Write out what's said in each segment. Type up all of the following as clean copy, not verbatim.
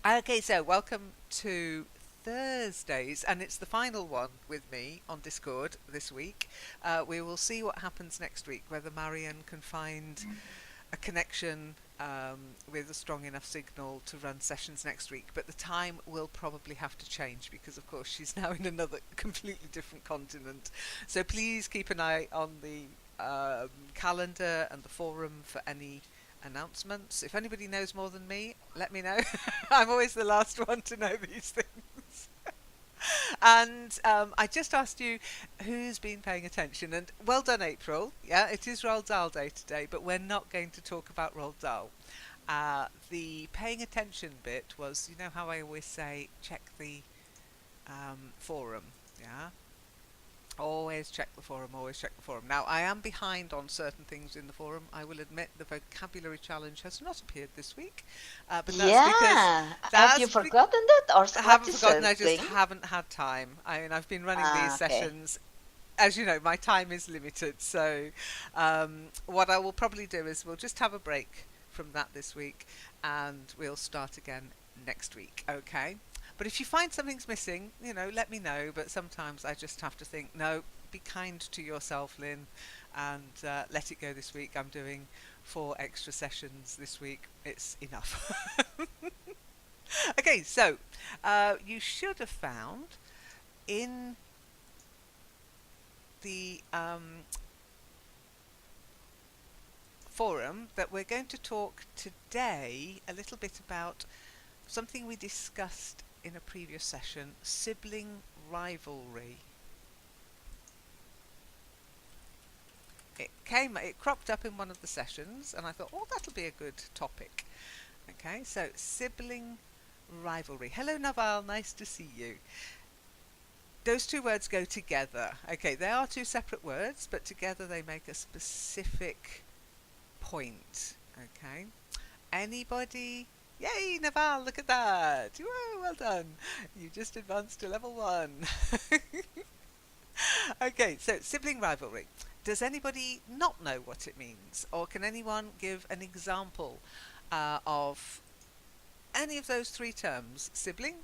Okay, so welcome to Thursdays, and it's the final one with me on Discord this week. We will see what happens next week, whether Marian can find a connection with a strong enough signal to run sessions next week. But the time will probably have to change because, of course, she's now in another completely different continent. So please keep an eye on the calendar and the forum for any announcements. If anybody knows more than me, let me know. I'm always the last one to know these things. And I just asked you who's been paying attention, and well done, April. Yeah, it is Roald Dahl Day today, but we're not going to talk about Roald Dahl. The paying attention bit was, you know how I always say, check the forum. Yeah, always check the forum, always check the forum. Now, I am behind on certain things in the forum. I will admit the vocabulary challenge has not appeared this week, but Yeah. Have you that's be- forgotten that, or I what haven't is forgotten. I just circling? haven't had time. I mean, I've been running these Ah, okay. sessions. As you know, my time is limited. So, what I will probably do is we'll just have a break from that this week, and we'll start again next week. Okay. But if you find something's missing, let me know. But sometimes I just have to think, no, be kind to yourself, Lynn, and let it go this week. I'm doing 4 extra sessions this week. It's enough. Okay, so you should have found in the forum that we're going to talk today a little bit about something we discussed in a previous session, sibling rivalry. It cropped up in one of the sessions, and I thought, oh, that'll be a good topic. Okay, so sibling rivalry. Hello, Naval, nice to see you. Those two words go together. Okay, they are two separate words, but together they make a specific point. Okay, anybody? Yay, Naval, look at that. Whoa, well done. You just advanced to level 1. Okay, so sibling rivalry. Does anybody not know what it means? Or can anyone give an example of any of those 3 terms? Sibling,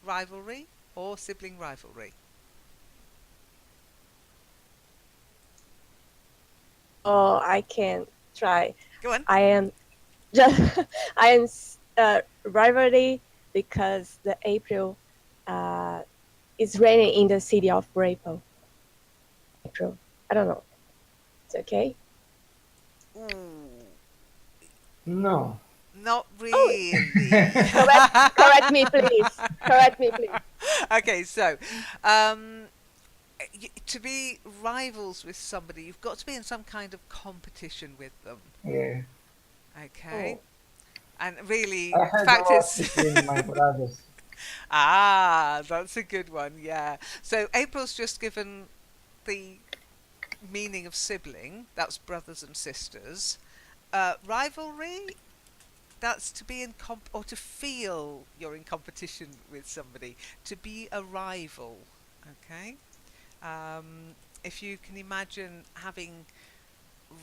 rivalry, or sibling rivalry? Oh, I can try. Go on. I am just I am rivalry because the April is raining in the city of April. April. I don't know. It's okay. Ooh, No. not Oh, really. correct me, please. Correct me, please. Okay, so um, to be rivals with somebody, you've got to be in some kind of competition with them. Yeah. Okay, Oh, and really, I the had a fact lot is, between my brothers. that's a good one. Yeah. So April's just given the meaning of sibling. That's brothers and sisters. Rivalry. That's to be in or to feel you're in competition with somebody. To be a rival. Okay. If you can imagine having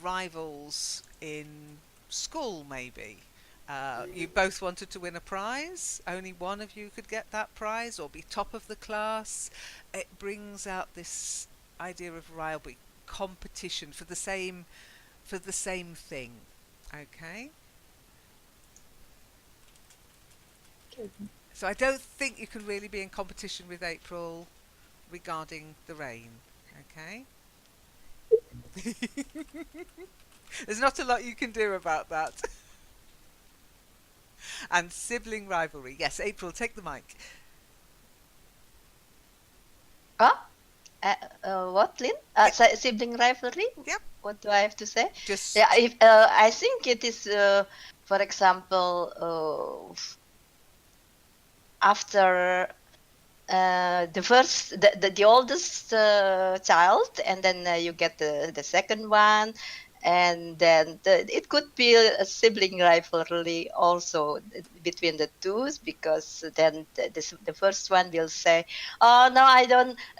rivals in school, maybe. You both wanted to win a prize, only one of you could get that prize or be top of the class. It brings out this idea of rivalry, competition for the same thing. Okay? okay. So I don't think you can really be in competition with April regarding the rain. Okay? There's not a lot you can do about that. And sibling rivalry. Yes, April, take the mic. Ah, what, Lynn? Sibling rivalry? Yep. What do I have to say? Just Yeah, I think it is, for example, after the oldest child, and then you get the second one, and then it could be a sibling rivalry also between the two, because then the first one will say, oh no,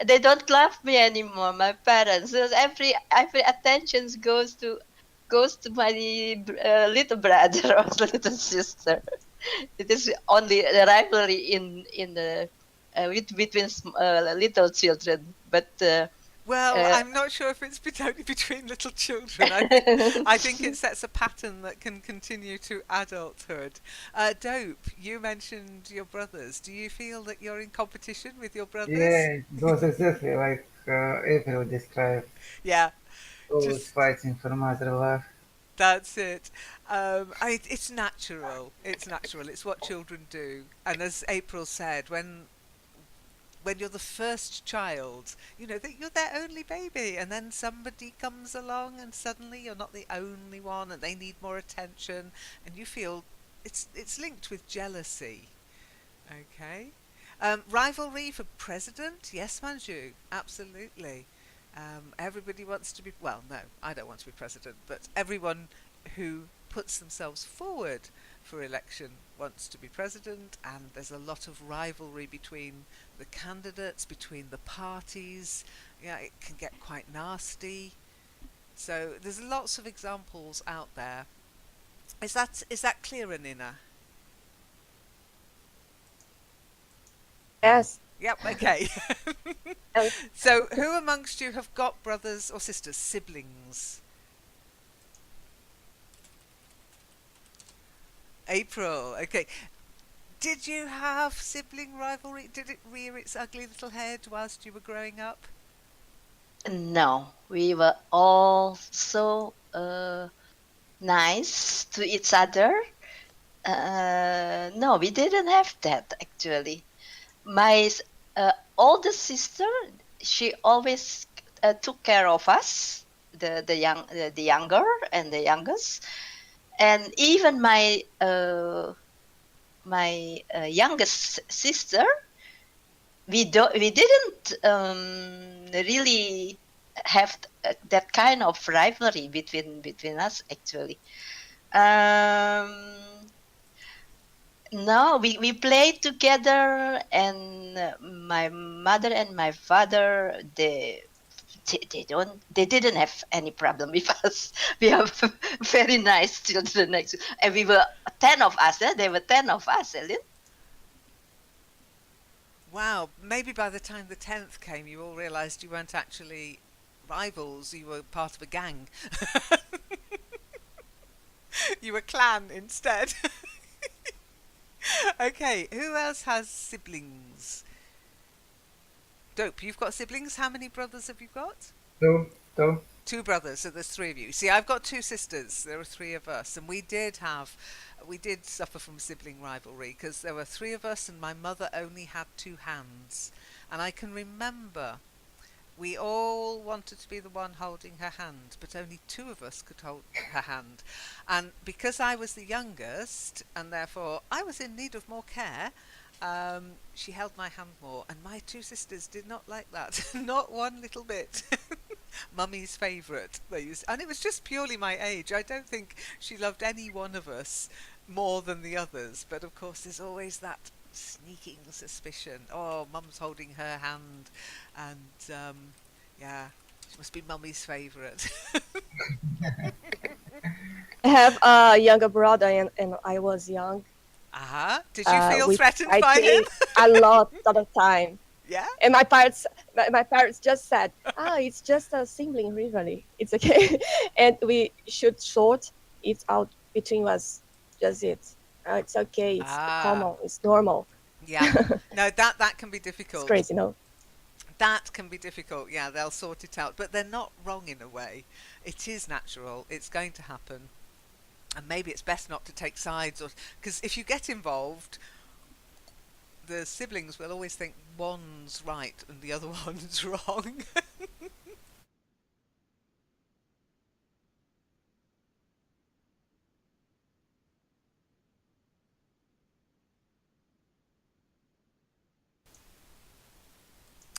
they don't love me anymore, my parents. So every attention goes to my little brother or little sister. It is only a rivalry in the between little children, but Well, uh, I'm not sure if it's only between little children. I think it sets a pattern that can continue to adulthood. Dope, you mentioned your brothers. Do you feel that you're in competition with your brothers? Yeah, it was exactly like April described. Yeah, Always just fighting for mother love. that's it. It's natural. It's natural. It's what children do. And as April said, when you're the first child, you know that you're their only baby, and then somebody comes along, and suddenly you're not the only one, and they need more attention, and you feel it's linked with jealousy. Okay, rivalry for president? Yes, Manju, absolutely. Everybody wants to be. Well, no, I don't want to be president, but everyone who puts themselves forward for election wants to be president, and there's a lot of rivalry between the candidates, between the parties. Yeah, it can get quite nasty. So there's lots of examples out there. Is that clearer, Nina? Yes. Yep. Okay. And So, who amongst you have got brothers or sisters, siblings? April. Okay. Did you have sibling rivalry? Did it rear its ugly little head whilst you were growing up? no, we were all so nice to each other. No, we didn't have that actually. My older sister, she always took care of us, the younger and the youngest, and even my youngest sister, we didn't really have that kind of rivalry between us actually. No, we played together, and my mother and my father, they didn't have any problem with us. We are very nice children actually, and we were 10 of us. There were 10 of us, Ellen. Wow, maybe by the time the 10th came, you all realised you weren't actually rivals, you were part of a gang. You were clan instead. Okay, who else has siblings? Dope, you've got siblings. How many brothers have you got? Two, two. Two brothers, so there's three of you. See, I've got two sisters. There are three of us, and we did suffer from sibling rivalry because there were three of us, and my mother only had two hands. And I can remember we all wanted to be the one holding her hand, but only two of us could hold her hand. And because I was the youngest, and therefore I was in need of more care, she held my hand more, and my two sisters did not like that, not one little bit. Mummy's favourite, they used, and it was just purely my age. I don't think she loved any one of us more than the others, but of course, there's always that sneaking suspicion. Oh, Mum's holding her hand, and yeah, she must be Mummy's favourite. I have a younger brother, and I was young. Did you feel We threatened by him? fighting a lot of the time. Yeah. And my parents just said, it's just a sibling rivalry. It's okay. And we should sort it out between us. Just it. It's okay. It's common. It's normal. Yeah. No, that can be It's difficult. crazy, no? That can be difficult. Yeah, they'll sort it out, but they're not wrong in a way. It is natural. It's going to happen. And maybe it's best not to take sides, or because if you get involved, the siblings will always think one's right and the other one's wrong.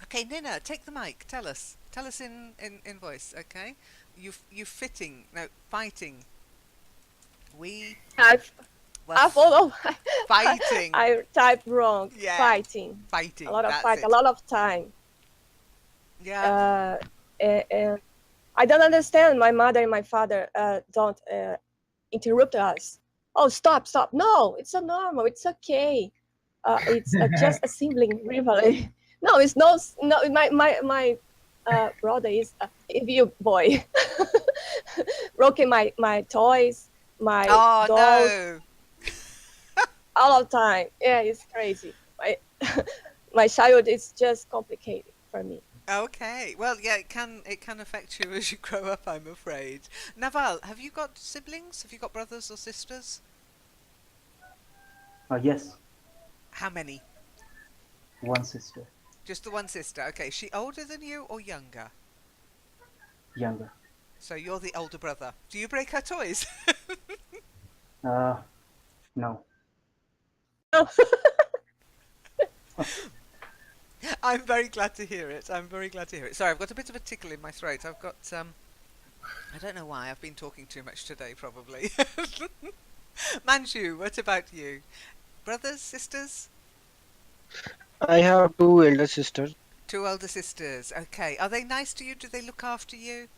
Okay, Nina, take the mic. Tell us. Tell us in voice, okay? You fitting. No, fighting. We I've were I follow. fighting. I typed wrong. Yeah. Fighting. Fighting. A lot of That's fight. it. A lot of time. Yeah. And I don't understand. My mother and my father don't interrupt us. Oh, stop, stop. No, it's so normal. It's okay. It's just a sibling rivalry. No, it's no, no. My brother is if you boy broken my toys, my Oh dolls no. all of time. Yeah, it's crazy. My my child is just complicated for me. Okay. Well, yeah, it can affect you as you grow up, I'm afraid. Naval, have you got siblings? Have you got brothers or sisters? Yes, How many? one sister, Just the one sister. Okay. Is she older than you or younger? younger. So you're the older brother. Do you break her toys? Uh, no. Oh, I'm very glad to hear it. I'm very glad to hear it. Sorry, I've got a bit of a tickle in my throat. I've got I don't know why. I've been talking too much today, probably. Manju, what about you? Brothers, sisters? I have two elder sisters. Two older sisters. Okay. Are they nice to you? Do they look after you?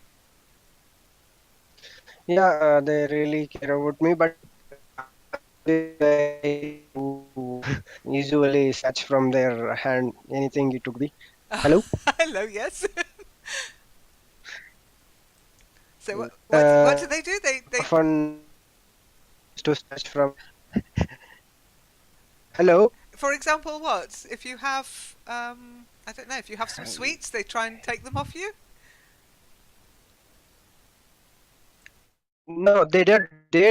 Yeah, they really care about me, but I'm the guy who usually snatch from their hand anything it could be. Hello? Hello, yes. So what do Uh, they do? They Often to snatch from. Hello? for example, what? If you have I don't know, if you have some Um, sweets, they try and take them off you? No, they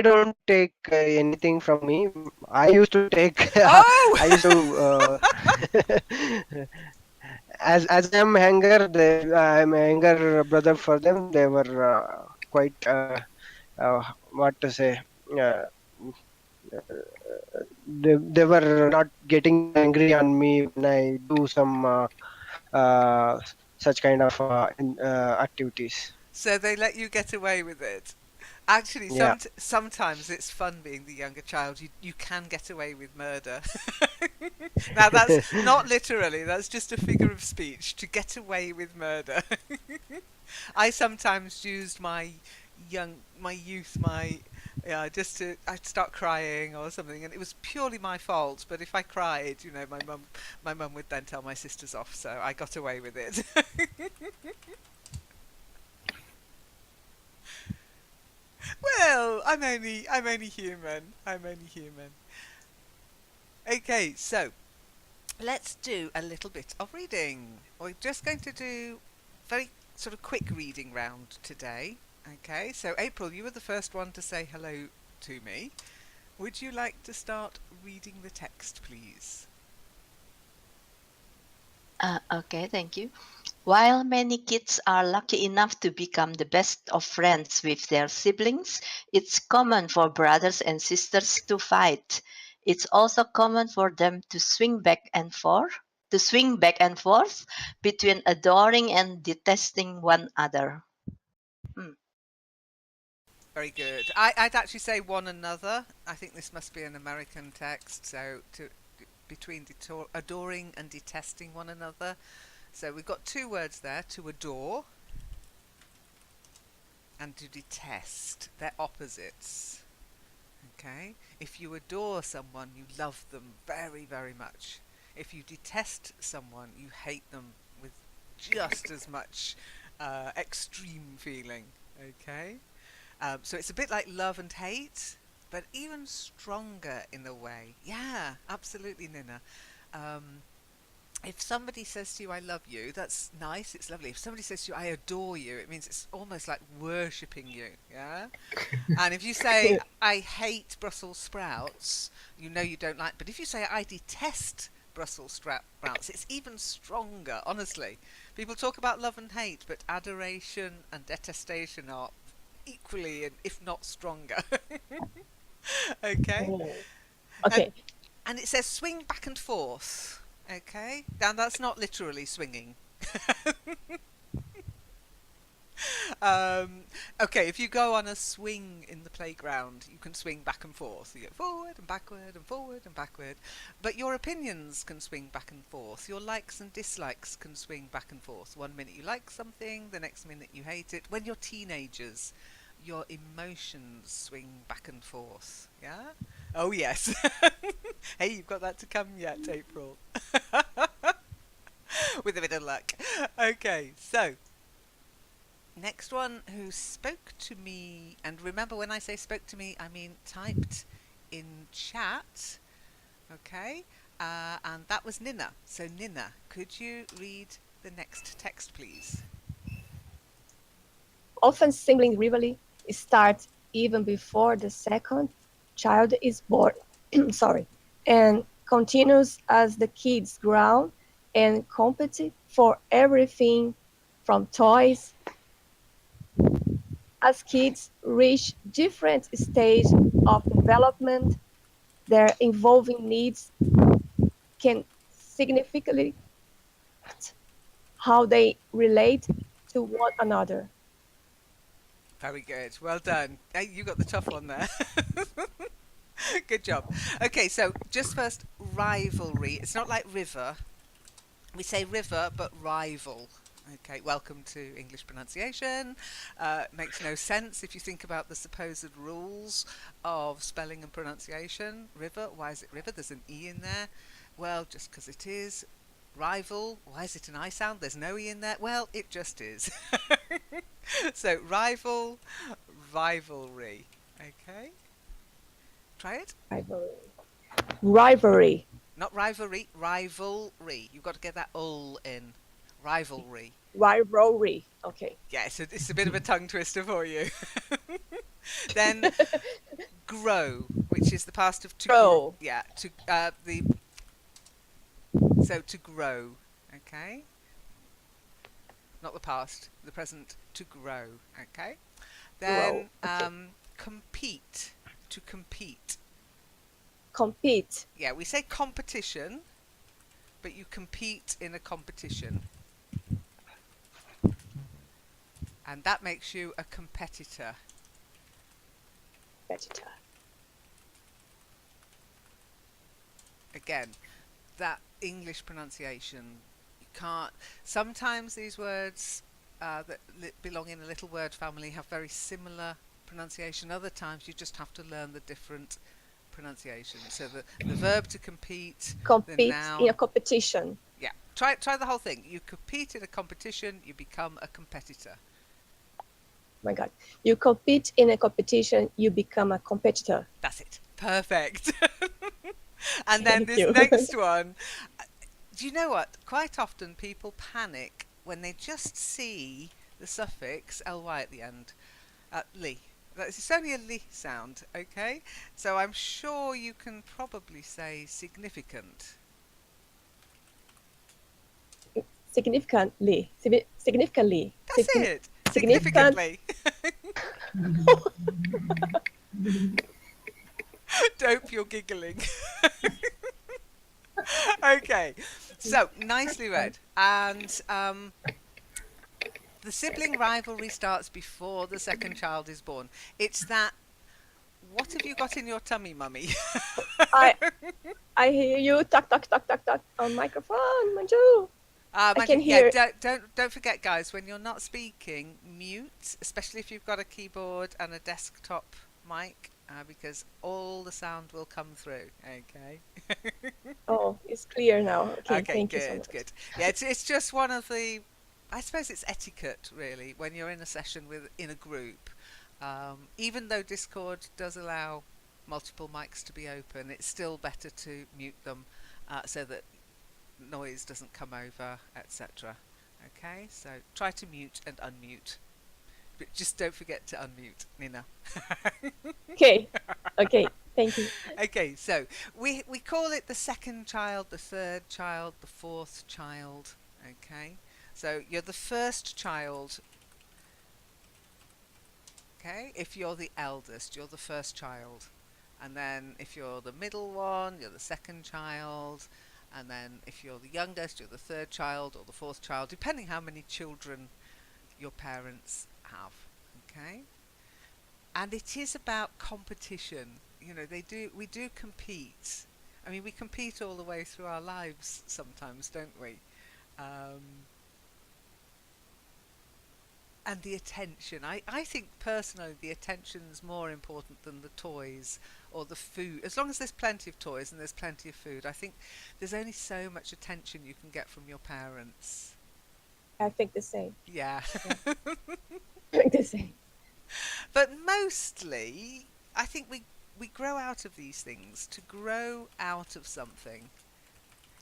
don't take anything from me. I used to take. Oh! I used to. As I'm younger, I'm a younger brother for them. They were quite what to say. Uh, they were not getting angry on me when I do some uh, such kind of activities. So they let you get away with it. Actually, Yeah. sometimes it's fun being the younger child. You can get away with murder. Now that's not literally. That's just a figure of speech. To get away with murder. I sometimes used my youth, my yeah, just to I'd start crying or something, and it was purely my fault. But if I cried, my mum would then tell my sisters off, so I got away with it. Well, I'm only human. I'm only human. Okay, so let's do a little bit of reading. We're just going to do very sort of quick reading round today. Okay, so April, you were the first one to say hello to me. Would you like to start reading the text, please? Okay, thank you. While many kids are lucky enough to become the best of friends with their siblings, it's common for brothers and sisters to fight. It's also common for them to swing back and forth between adoring and detesting one another. Hmm. Very good. I'd actually say one another. I think this must be an American text, so between adoring and detesting one another. So we've got two words there: to adore and to detest. They're opposites. Okay? If you adore someone, you love them very, very much. If you detest someone, you hate them with just as much extreme feeling. Okay? So it's a bit like love and hate, but even stronger in a way. Yeah, absolutely, Nina. Um, if somebody says to you, I love you, that's nice, it's lovely. If somebody says to you, I adore you, it means it's almost like worshipping you, yeah? And if you say, I hate Brussels sprouts, you know you don't like, but if you say, I detest Brussels sprouts, it's even stronger, honestly. People talk about love and hate, but adoration and detestation are equally, and if not stronger. Okay? oh, And okay. and it says swing back and forth. Okay? Now that's not literally swinging. Um, okay, if you go on a swing in the playground, you can swing back and forth. You go forward and backward and forward and backward. But your opinions can swing back and forth. Your likes and dislikes can swing back and forth. One minute you like something, the next minute you hate it. When you're teenagers, your emotions swing back and forth. Yeah? Oh, yes. Hey, you've got that to come yet, April. With a bit of luck. Okay, so next one who spoke to me, and remember when I say spoke to me, I mean typed in chat. Okay, and that was Nina. So, Nina, could you read the next text, please? Often sibling rivalry starts even before the second child is born. Sorry, and continues as the kids grow and compete for everything from toys. As kids reach different stages of development, their evolving needs can significantly affect how they relate to one another. Very good. Well done. Hey, you got the tough one there. Good job. Okay, so just first, rivalry. It's not like river. We say river, but rival. Okay, welcome to English pronunciation. Makes no sense if you think about the supposed rules of spelling and pronunciation. River, why is it river? There's an E in there. Well, just because it is. Rival, why is it an I sound? There's no E in there. Well, it just is. So, rival, rivalry. Okay, try it. Rivalry. Rivalry. Not rivalry, rivalry. You've got to get that ul in. Rivalry. Rivalry. Okay. Yeah, it's a bit of a tongue twister for you. Then grow, which is the past of to Grow. yeah, to to grow. Okay? Not the past, the present, to grow. Okay? Grow. Then Okay. compete, to compete. Compete. Yeah, we say competition, but you compete in a competition. And that makes you a competitor. Competitor. Again, that English pronunciation, you can't. Sometimes these words that belong in a little word family have very similar pronunciation. Other times you just have to learn the different pronunciations. So the verb to compete, the Compete in a noun. competition. Yeah, try the whole thing. You compete in a competition, you become a competitor. My God. You compete in a competition, you become a competitor. That's it. Perfect. And then Thank this you. next one. Do you know what? Quite often people panic when they just see the suffix ly at the end. Li. It's only a li sound, okay? So I'm sure you can probably say significant. Significantly. Significantly. That's it. Significant. Significantly. Dope, you're giggling. Okay, so nicely read. And the sibling rivalry starts before the second child is born. It's that, what have you got in your tummy, mummy? I hear you tuck on microphone, Manju. I can Yeah, hear. don't forget, guys, when you're not speaking, mute, especially if you've got a keyboard and a desktop mic, because all the sound will come through. Okay. Oh, it's clear now. Okay, Okay, thank you so good, much. good. Yeah, it's just one of the, I suppose it's etiquette really when you're in a session in a group. Even though Discord does allow multiple mics to be open, it's still better to mute them so that noise doesn't come over, etc. Okay, so try to mute and unmute, but just don't forget to unmute, Nina. Okay, thank you. Okay, so we call it the second child, the third child, the fourth child. Okay, so you're the first child. Okay, if you're the eldest, you're the first child, and then if you're the middle one, you're the second child, and then if you're the youngest, you're the third child or the fourth child, depending how many children your parents have. Okay, and it is about competition. You know, we do compete. I mean, we compete all the way through our lives sometimes, don't we? Um, And the attention. I think personally the attention's more important than the toys or the food. As long as there's plenty of toys and there's plenty of food, I think there's only so much attention you can get from your parents. I think the same. Yeah. I think the same. But mostly, I think we grow out of these things to grow out of something.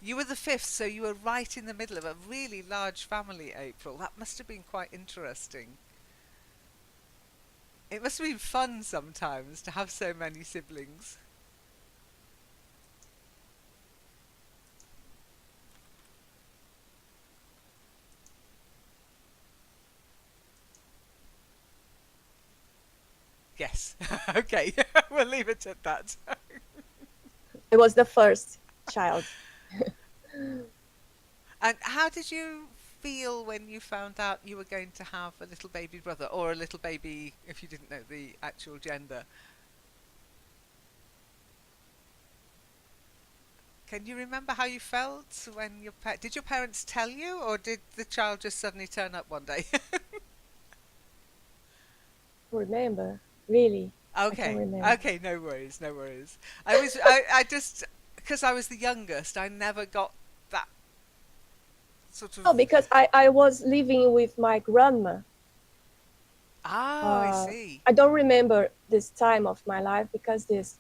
You were the fifth, so you were right in the middle of a really large family, April. That must have been quite interesting. It must have been fun sometimes to have so many siblings. Yes. Okay, we'll leave it at that. I was the first child. And how did you feel when you found out you were going to have a little baby brother, or a little baby if you didn't know the actual gender? Can you remember how you felt when did your parents tell you, or did the child just suddenly turn up one day? Remember, really. I Okay, can remember. okay, no worries, no worries. I just, because I was the youngest, I never got that sort of. Oh, because I was living with my grandma. Oh, I see. I don't remember this time of my life because this.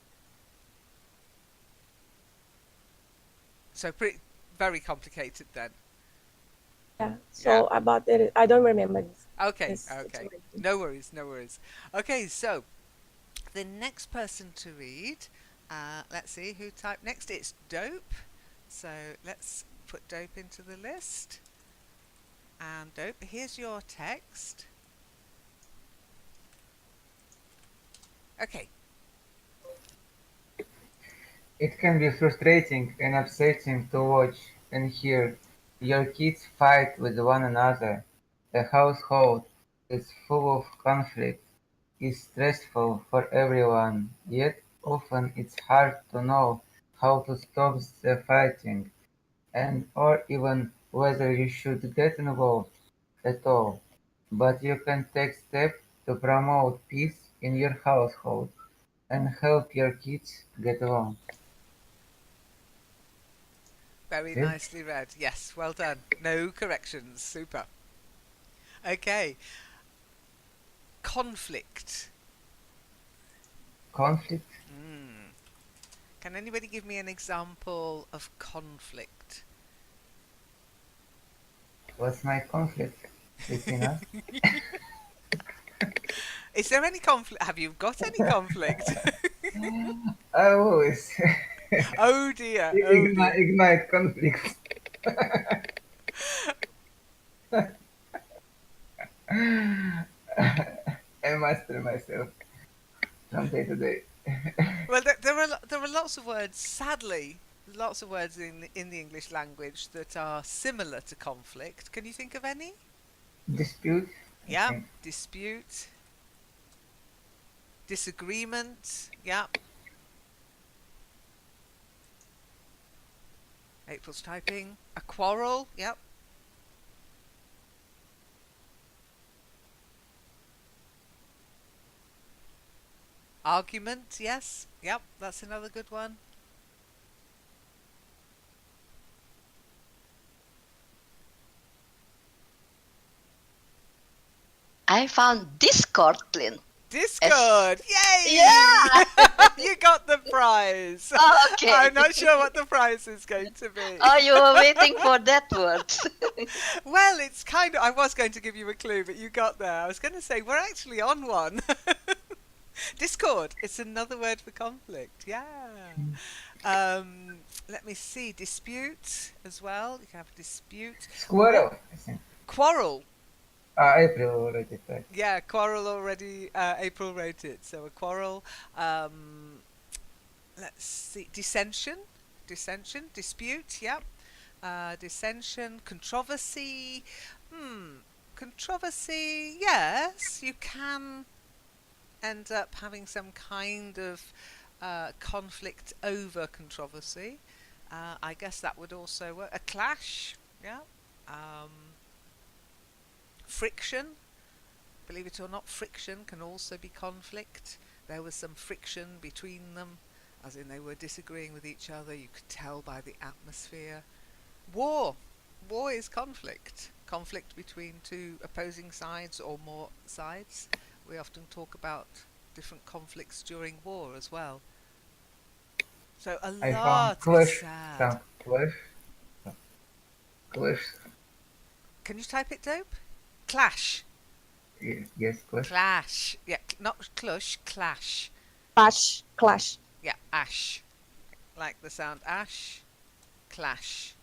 So very complicated then. Yeah. So about it, I don't remember this. Okay, this okay. situation. No worries, no worries. Okay, so the next person to read, let's see who typed next. It's Dope. So let's put Dope into the list. And Dope, here's your text. Okay. It can be frustrating and upsetting to watch and hear your kids fight with one another. A household is full of conflict is stressful for everyone, yet often it's hard to know how to stop the fighting and or even whether you should get involved at all. But you can take steps to promote peace in your household and help your kids get along. Very Yes? nicely read. Yes, well done. No corrections. Super. Okay. Conflict. Conflict? Can anybody give me an example of conflict? What's my conflict between us? Is there any conflict? Have you got any conflict? I always Oh dear. Oh dear. ignite conflicts. I master myself from day to day. Well, there are lots of words. Sadly, lots of words in the English language that are similar to conflict. Can you think of any? Dispute? I Yeah. think. Dispute. Disagreement. Yeah. April's typing. A quarrel. Yep. Argument. Yes. Yep. That's another good one. I found Discord, Clint. Discord. Yay! Yeah. You got the prize. Oh, okay. I'm not sure what the prize is going to be. Oh, you were waiting for that word. Well, it's kind of. I was going to give you a clue, but you got there. I was going to say we're actually on one. Discord. It's another word for conflict. Yeah. Let me see. Dispute as well. You can have a dispute. Squirrel, I think. Quarrel. April already said. Yeah, quarrel already. April wrote it. So a quarrel. Let's see. Dissension. Dispute. Yep. Dissension. Controversy. Controversy. Yes, you can end up having some kind of conflict over controversy. I guess that would also work. A clash. Yeah. Friction. believe it or not, friction can also be conflict. There was some friction between them, as in they were disagreeing with each other. You could tell by the atmosphere. War. War is conflict. Conflict between two opposing sides or more sides. We often talk about different conflicts during war as well. So a I found lot is clash. sad. Some clash. Clash. Can you type it, Dope? Clash. Yes, clash. Clash. Yeah, not clush, clash. Clash, clash. Yeah, ash. Like the sound ash. Clash.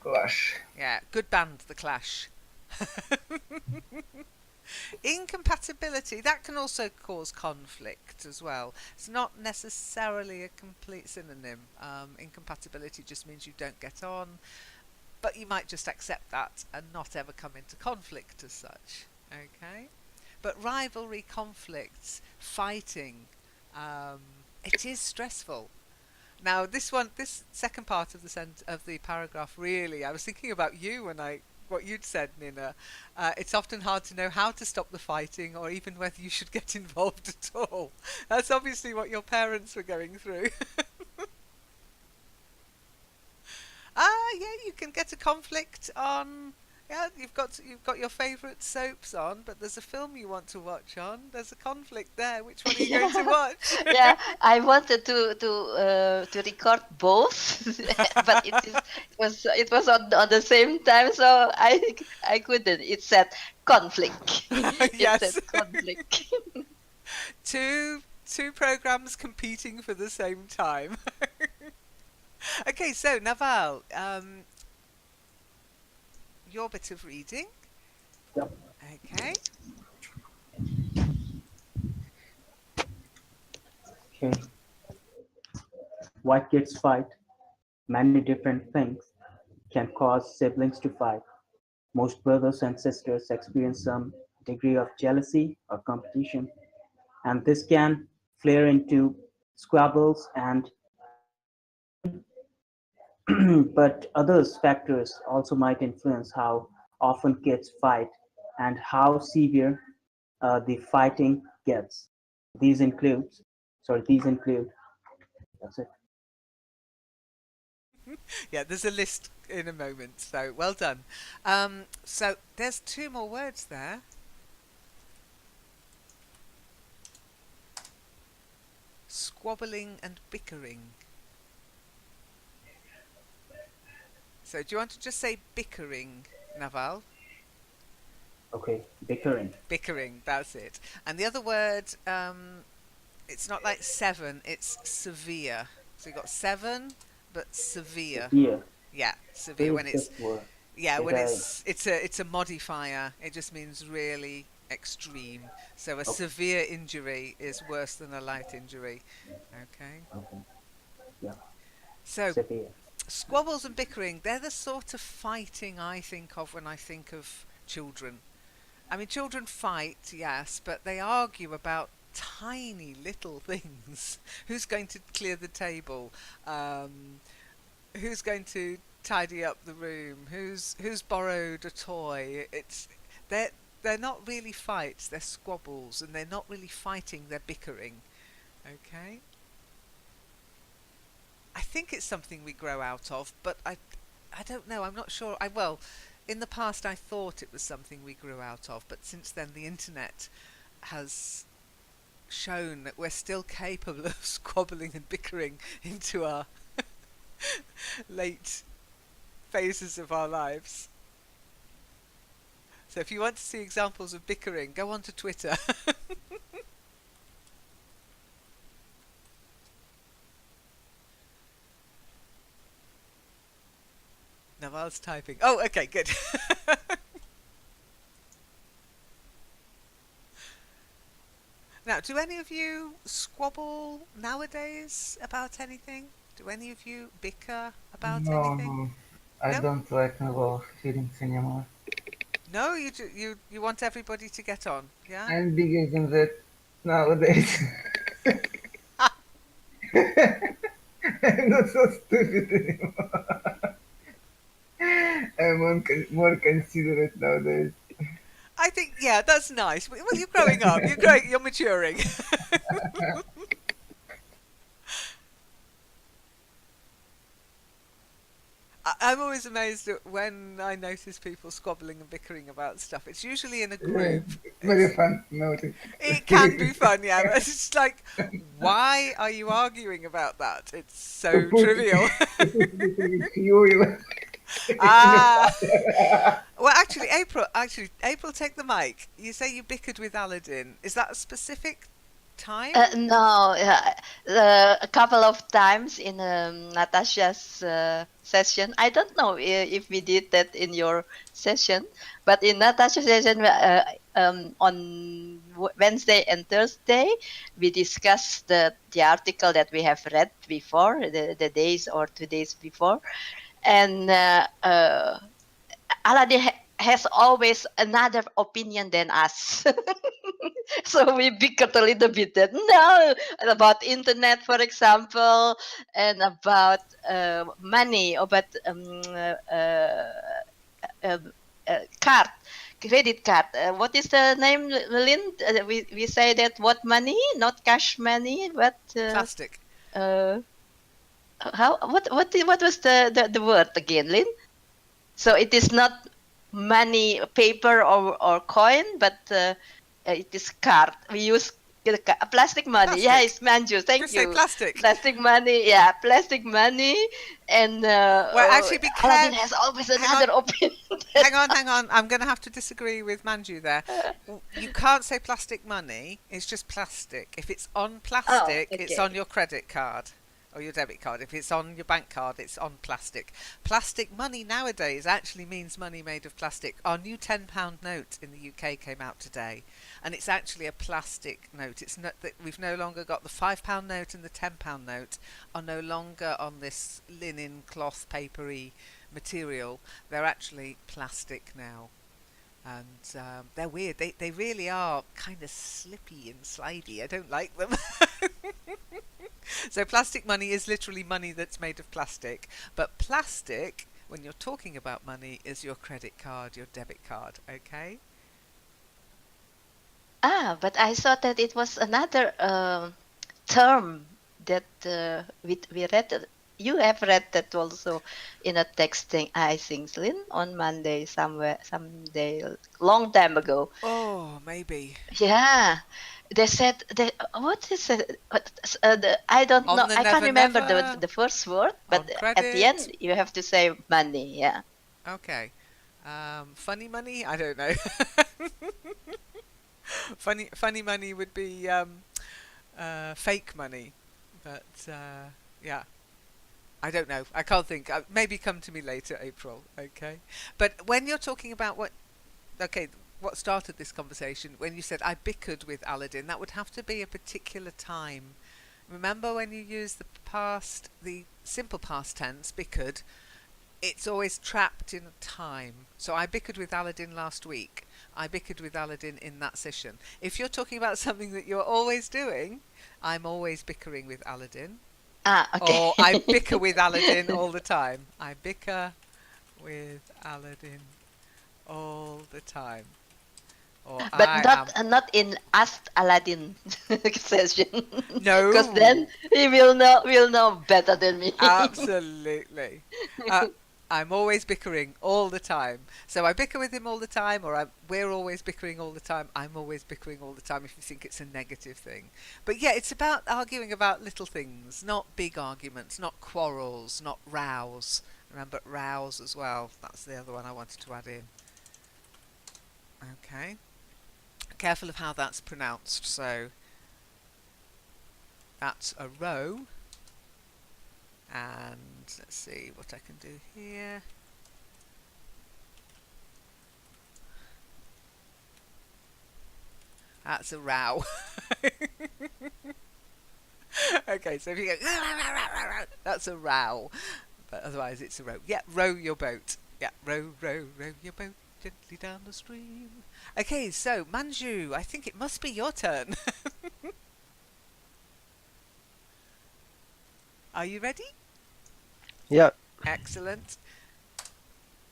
Clash. Yeah, good band, The Clash. Incompatibility, that can also cause conflict as well. It's not necessarily a complete synonym. Incompatibility just means you don't get on, but you might just accept that and not ever come into conflict as such. Okay? But rivalry, conflicts, fighting, it is stressful. Now, this second part of the paragraph, really, I was thinking about you when what you'd said, Nina. It's often hard to know how to stop the fighting, or even whether you should get involved at all. That's obviously what your parents were going through. Yeah, you can get a conflict on. Yeah, you've got your favourite soaps on, but there's a film you want to watch on. There's a conflict there. Which one are you going to watch? Yeah, I wanted to record both, but it was on the same time, so I couldn't. It said conflict. It said Yes. conflict. Two programs competing for the same time. Okay, so Naval, your bit of reading. Yep. Okay. Okay. Why kids fight? Many different things can cause siblings to fight. Most brothers and sisters experience some degree of jealousy or competition, and this can flare into squabbles and argument. But others factors also might influence how often kids fight and how severe the fighting gets. These include, these include. That's it. Yeah, there's a list in a moment, so well done. So there's two more words there. Squabbling and bickering. So do you want to just say bickering, Naval? Okay, bickering. Bickering, that's it. And the other word, it's not like seven, it's severe. So you've got seven, but severe. Severe. Yeah, severe. What When is it's this word? when Did I? it's a modifier. It just means really extreme. So a Okay. severe injury is worse than a light injury. Okay. Okay. Yeah. So Severe. squabbles and bickering, they're the sort of fighting I think of when I think of children. I mean, children fight, yes, but they argue about tiny little things. Who's going to clear the table? Who's going to tidy up the room? Who's borrowed a toy? They're not really fights. They're squabbles, and they're not really fighting. They're bickering. Okay. I think it's something we grow out of, but I don't know. I'm not sure. In the past I thought it was something we grew out of, but since then the internet has shown that we're still capable of squabbling and bickering into our late phases of our lives. So if you want to see examples of bickering, go onto Twitter. Naval's typing. Oh, okay, good. Now, do any of you squabble nowadays about anything? Do any of you bicker about anything? No, I No? don't like novel feelings anymore. No, you want everybody to get on, yeah? I'm bigger than that nowadays. I'm not so stupid anymore. I'm more considerate nowadays. I think, Yeah, that's nice. Well, you're growing up. You're maturing. I'm always amazed at when I notice people squabbling and bickering about stuff. It's usually in a Yeah, group. it's very It's fun to notice. It can be fun, yeah. But it's just like, why are you arguing about that? It's To so put trivial. little fuel in the Ah, fire. well, April, take the mic. You say you bickered with Aladdin. Is that a specific time? No, a couple of times in Natasha's session. I don't know if we did that in your session, but in Natasha's session on Wednesday and Thursday, we discussed the article that we have read before, the days or 2 days before, and Aladdin has always another opinion than us. So we bickered a little bit that no about internet, for example, and about money, about um, card, credit card. What is the name, Lynn? We say that what money, not cash money, but Plastic. uh, how what was the word again, Lynn? So it is not money, paper or coin, but it is card. We use plastic money. Yeah, Plastic. it's Manju. Thank Just say you. plastic. Plastic money. Yeah, plastic money. And Well, actually, Aladdin has always another opinion. hang on. I'm going to have to disagree with Manju there. You can't say plastic money. It's just plastic. If it's on Oh, plastic, it's on okay. your credit card or your debit card. If it's on your bank card, it's on plastic. Plastic money nowadays actually means money made of plastic. Our new £10 note in the UK came out today, and it's actually a plastic note. It's not that we've no longer got the £5 note and the £10 note are no longer on this linen, cloth, papery material. They're actually plastic now. And they're weird. They really are kind of slippy and slidey. I don't like them. So plastic money is literally money that's made of plastic. But plastic, when you're talking about money, is your credit card, your debit card. Okay? But I thought that it was another term that we read. You have read that also in a texting, I think, Lynn, on Monday somewhere, someday, long time ago. Oh, maybe. Yeah, they said what is it? I don't On know. the I can't never remember never, the first word, on but at the credit. end you have to say money. Yeah. Okay. Funny money? I don't know. Funny money would be fake money. But yeah. I don't know. I can't think. Maybe come to me later, April. Okay. But when you're talking about what started this conversation, when you said I bickered with Aladdin, that would have to be a particular time. Remember when you use the simple past tense, bickered, it's always trapped in time. So I bickered with Aladdin last week. I bickered with Aladdin in that session. If you're talking about something that you're always doing, I'm always bickering with Aladdin. Okay. Or I bicker with Aladdin all the time. I bicker with Aladdin all the time. Or But I am. not in Ask Aladdin session, because No, then he will know better than me. absolutely. Uh, I'm always bickering all the time. So I bicker with him all the time, or we're always bickering all the time. I'm always bickering all the time if you think it's a negative thing. But yeah, it's about arguing about little things, not big arguments, not quarrels, not rows. Remember rows as well. That's the other one I wanted to add in. Okay. Careful of how that's pronounced. So that's a row. And let's see what I can do here. That's a row. Okay, so if you go, that's a row. But otherwise it's a row. Yeah, row your boat. Yeah, row, row, row your boat gently down the stream. Okay, so Manju, I think it must be your turn. Are you ready? Yeah. Excellent.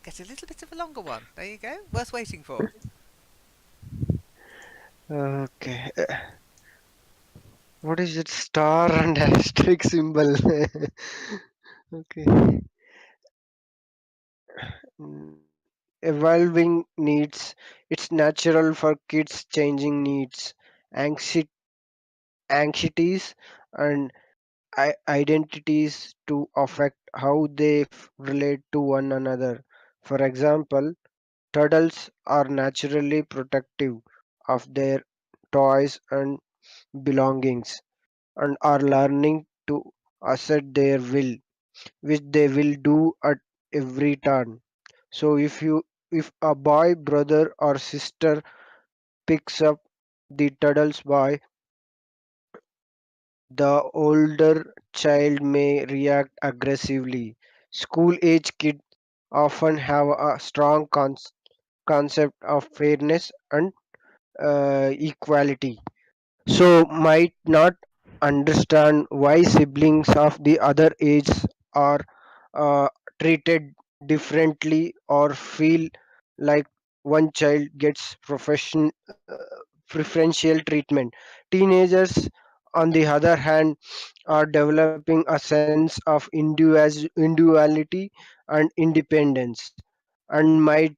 Get a little bit of a longer one. There you go. Worth waiting for. Okay. What is it? Star and asterisk symbol. Okay. Mm, Evolving needs. It's natural for kids changing needs, anxi- anxieties, and identities to affect how they relate to one another. For example, turtles are naturally protective of their toys and belongings and are learning to assert their will, which they will do at every turn. So if a boy brother or sister picks up the turtle's boy, the older child may react aggressively. School age kids often have a strong concept of fairness and equality, so might not understand why siblings of the other age are uh, treated differently or feel like one child gets preferential treatment. Teenagers, on the other hand, are developing a sense of individuality and independence and might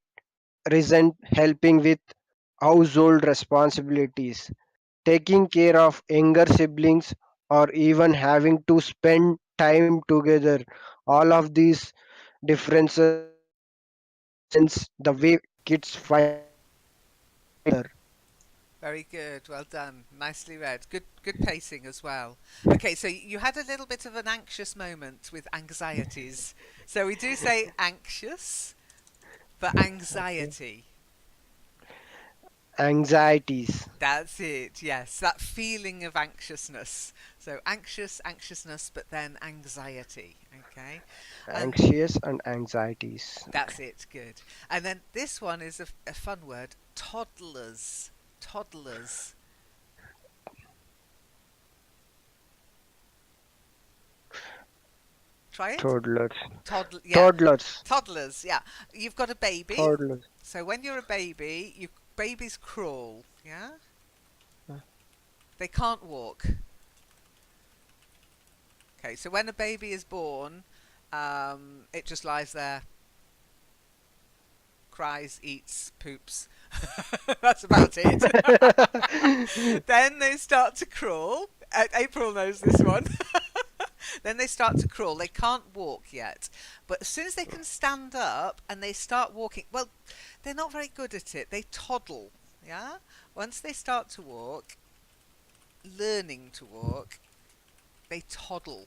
resent helping with household responsibilities, taking care of younger siblings, or even having to spend time together. All of these differences influence the way kids find each other. Very good. Well done. Nicely read. Good pacing as well. Okay, so you had a little bit of an anxious moment with anxieties. So we do say anxious for Okay. anxiety. Anxieties, That's it. Yes, that feeling of anxiousness. So anxious, anxiousness, but then anxiety. Okay. And anxious and anxieties. that's it. Good. And then this one is a fun word, toddlers. Toddlers. Try it. Toddlers, Yeah. toddlers, Toddlers, yeah. You've got a baby. toddlers. So when you're a baby, babies crawl, yeah? They can't walk. Okay, so when a baby is born, it just lies there, cries, eats, poops. That's about it. Then they start to crawl. April knows this one. Then they start to crawl. They can't walk yet. But as soon as they can stand up and they start walking, well, they're not very good at it. They toddle. Yeah? Once they start to walk, learning to walk, they toddle.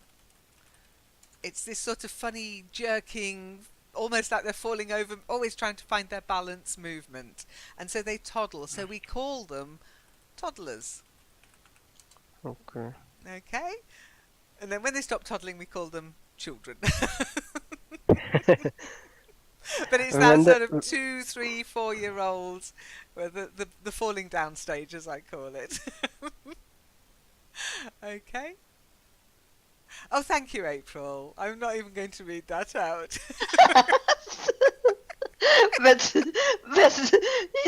It's this sort of funny jerking, almost like they're falling over, always trying to find their balance movement. And so they toddle. So we call them toddlers. Okay. Okay? And then when they stop toddling, we call them children. But it's that when the sort of 2, 3, 4 year olds, where the falling down stage, as I call it. Okay. Oh, thank you, April. I'm not even going to read that out. but but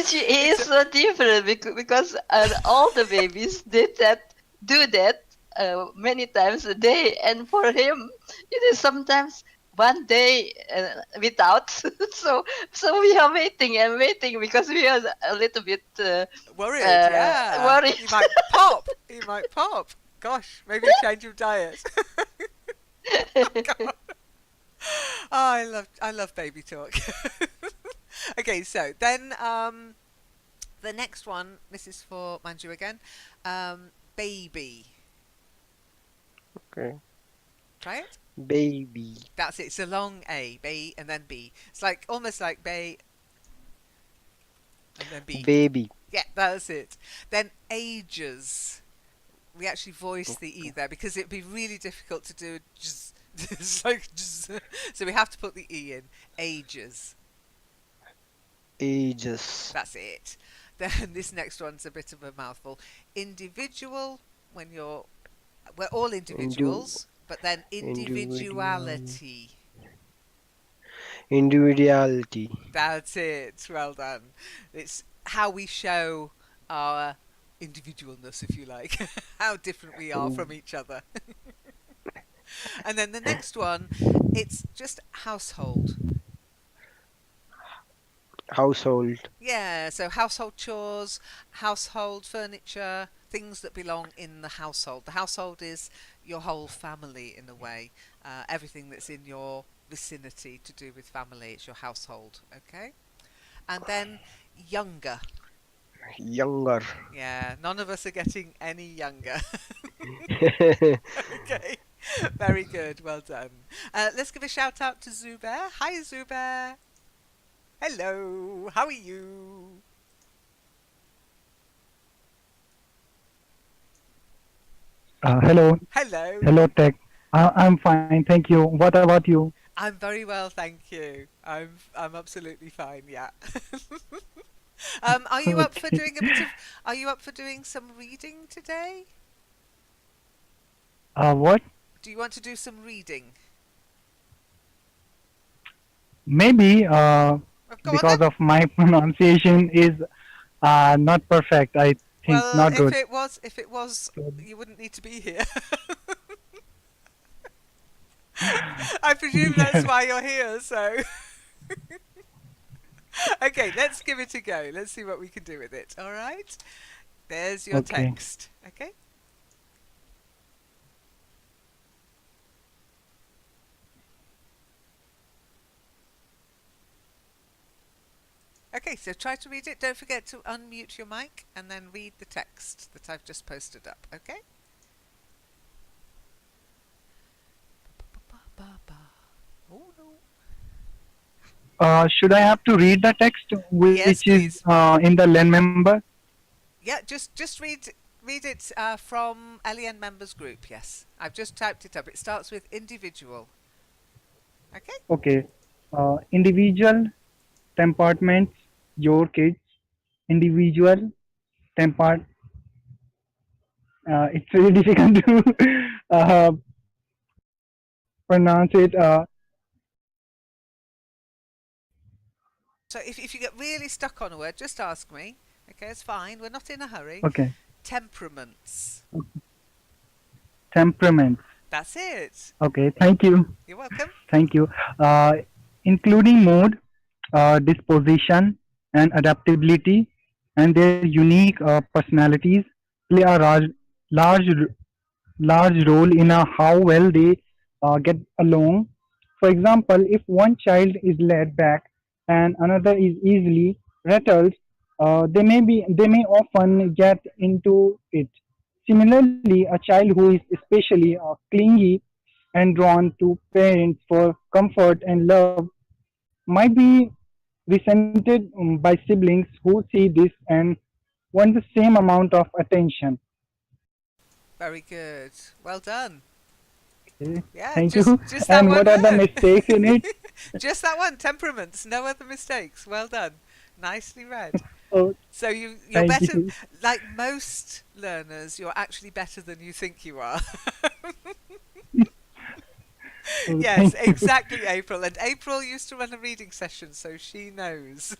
she is so different because all the babies do that many times a day, and for him it is sometimes one day without. so we are waiting and waiting because we are a little bit Worried, yeah. worried. You might pop. You might pop. Gosh, maybe a change of diet. God. Oh, I love baby talk. Okay, so then the next one, this is for Manju again. Baby. okay, Try it. baby, That's it. It's a long A, B, and then B. It's like almost like bay and then B. baby. Yeah, that's it. Then ages. We actually voice the E Okay. there because it'd be really difficult to do just it's like just, so we have to put the E in. Ages. Ages, That's it. Then this next one's a bit of a mouthful. Individual, when we're all Indu, individuals, but then individual, individuality. individuality. That's it. Well done. It's how we show our individualness, if you like, how different we are Oh, from each other. And then the next one, it's just household. household. Yeah, so household chores, household furniture, things that belong in the household. The household is your whole family in a way. Everything that's in your vicinity to do with family, it's your household, okay? And then younger. Younger. Yeah, none of us are getting any younger. Okay, very good, well done. Let's give a shout out to Zubair. Hi, Zubair. Hello, how are you? Hello, Hello. hello, Tech. I'm fine, thank you. What about you? I'm very well, thank you. I'm absolutely fine. Yeah. Are you up for Okay. doing a bit of? Are you up for doing some reading today? What? Do you want to do some reading? Maybe Oh, go on then. because of my pronunciation is not perfect. I think Well, not good. if it was, you wouldn't need to be here. I presume that's Yeah. why you're here. So, okay, let's give it a go. Let's see what we can do with it. All right. There's your Okay. text. Okay. Okay, so try to read it. Don't forget to unmute your mic and then read the text that I've just posted up, okay? Oh no. Should I have to read the text which Yes, is please. in the LAN member? Yeah, just read it from LEN members group. Yes, I've just typed it up. It starts with individual. Okay. Okay. Individual temperaments, your kids. Individual temper. It's really difficult to pronounce it. So if you get really stuck on a word, just ask me. Okay, it's fine. We're not in a hurry. Okay. Temperaments. Temperaments. That's it. Okay. Thank you. You're welcome. Thank you. Uh, Including mood, disposition, and adaptability, and their unique personalities play a large, large role in how well they get along. For example, if one child is laid back and another is easily rattled, they may often get into it. Similarly, a child who is especially clingy and drawn to parents for comfort and love might be resented by siblings who see this and want the same amount of attention. Very good. Well done. Okay, Yeah, thank you. just that And one what are the word. mistakes in it? Just that one. Temperaments. No other mistakes. Well done. Nicely read. Oh, So you're thank better. you. Like most learners, you're actually better than you think you are. Oh, Yes, thank you. exactly, April. And April used to run a reading session, so she knows.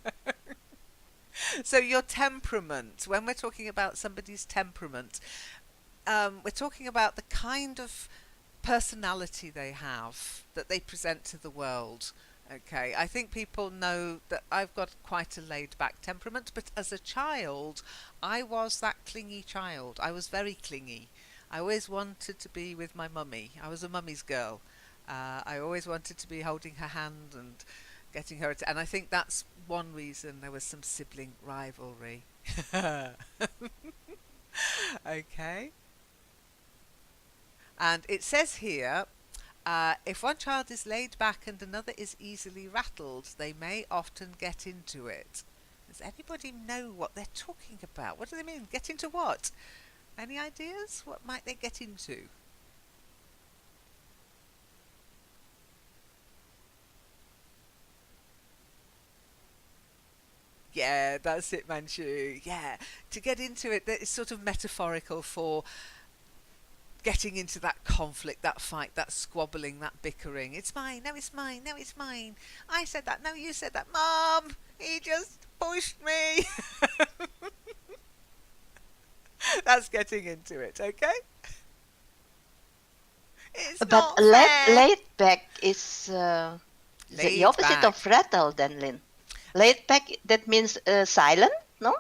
So your temperament. When we're talking about somebody's temperament, we're talking about the kind of personality they have that they present to the world. Okay, I think people know that I've got quite a laid back temperament, but as a child, I was that clingy child. I was very clingy. I always wanted to be with my mummy. I was a mummy's girl. I always wanted to be holding her hand and getting her. And I think that's one reason there was some sibling rivalry. Okay. And it says here, if one child is laid back and another is easily rattled, they may often get into it. Does anybody know what they're talking about? What do they mean? Get into what? Any ideas? What might they get into? Yeah, that's it, Manchu. Yeah, to get into it, that is sort of metaphorical for getting into that conflict, that fight, that squabbling, that bickering. It's mine, no, it's mine, no, it's mine. I said that, no, you said that. Mom, he just pushed me. That's getting into it, okay? It's But not fair. laid back is the Laid opposite back. of rattle, then, Lynn. Laid back, that means silent, no?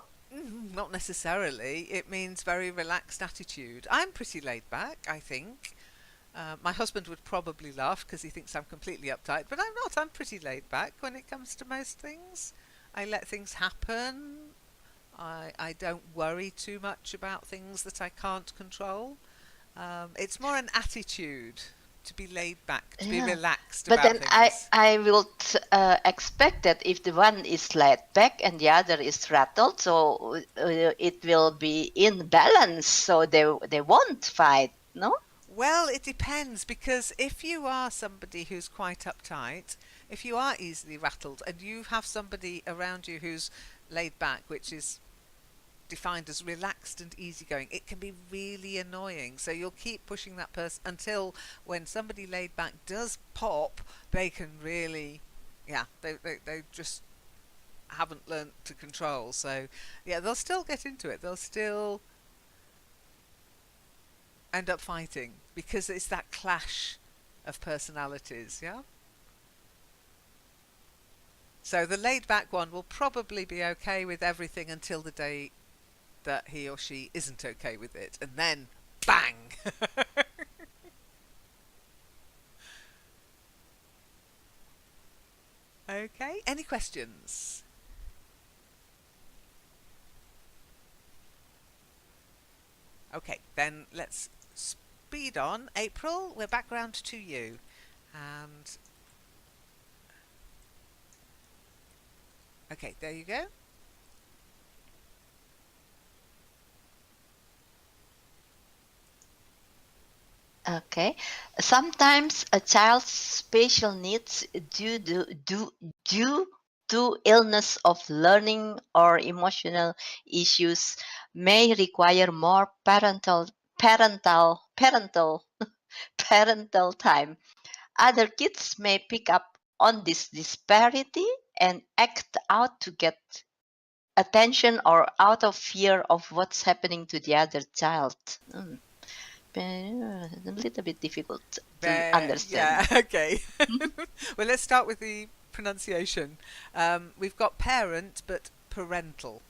Not necessarily. It means very relaxed attitude. I'm pretty laid back, I think. My husband would probably laugh because he thinks I'm completely uptight, but I'm not. I'm pretty laid back when it comes to most things. I let things happen. I don't worry too much about things that I can't control. It's more an attitude to be laid back, to be relaxed But about then things. I will expect that if the one is laid back and the other is rattled, so it will be in balance, so they won't fight, no? Well, it depends, because if you are somebody who's quite uptight, if you are easily rattled and you have somebody around you who's laid back, which is defined as relaxed and easygoing, it can be really annoying. So you'll keep pushing that person until when somebody laid back does pop, they can really, yeah, they just haven't learnt to control. So yeah, they'll still get into it. They'll still end up fighting because it's that clash of personalities, yeah? So the laid back one will probably be okay with everything until the day that he or she isn't okay with it, and then bang. Okay, any questions? Okay, then let's speed on. April, we're back round to you. And okay, there you go. Okay. Sometimes a child's special needs due to illness of learning or emotional issues may require more parental parental time. Other kids may pick up on this disparity and act out to get attention or out of fear of what's happening to the other child. A little bit difficult to understand. Yeah, okay. Well, let's start with the pronunciation. We've got parent, but parental.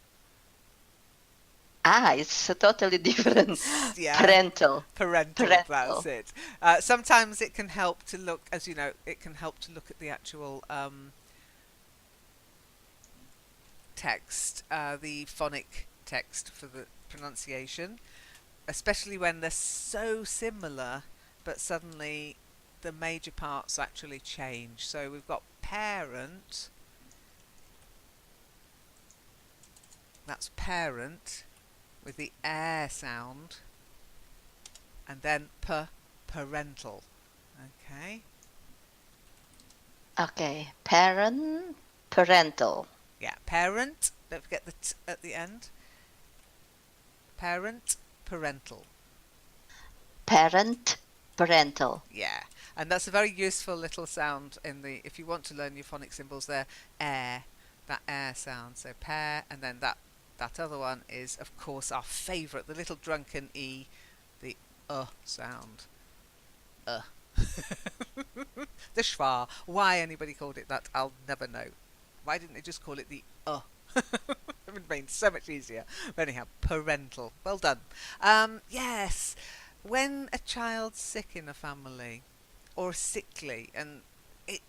It's a totally different. Yeah. Parental. That's it. Sometimes it can help to look, as you know, it can help to look at the actual text, the phonic text for the pronunciation, especially when they're so similar, but suddenly the major parts actually change. So we've got parent, that's parent, with the air sound, and then parental. Okay. Okay. Parental. Yeah, parent, don't forget the t at the end. Parent, parental. Parent, parental. Yeah, and that's a very useful little sound in the, if you want to learn your phonic symbols, there, air, that air sound. So pair, and then that other one is, of course, our favourite, the little drunken E, the sound. The schwa. Why anybody called it that, I'll never know. Why didn't they just call it the It would have been so much easier. But anyhow, parental. Well done. Yes, when a child's sick in a family, or sickly, and it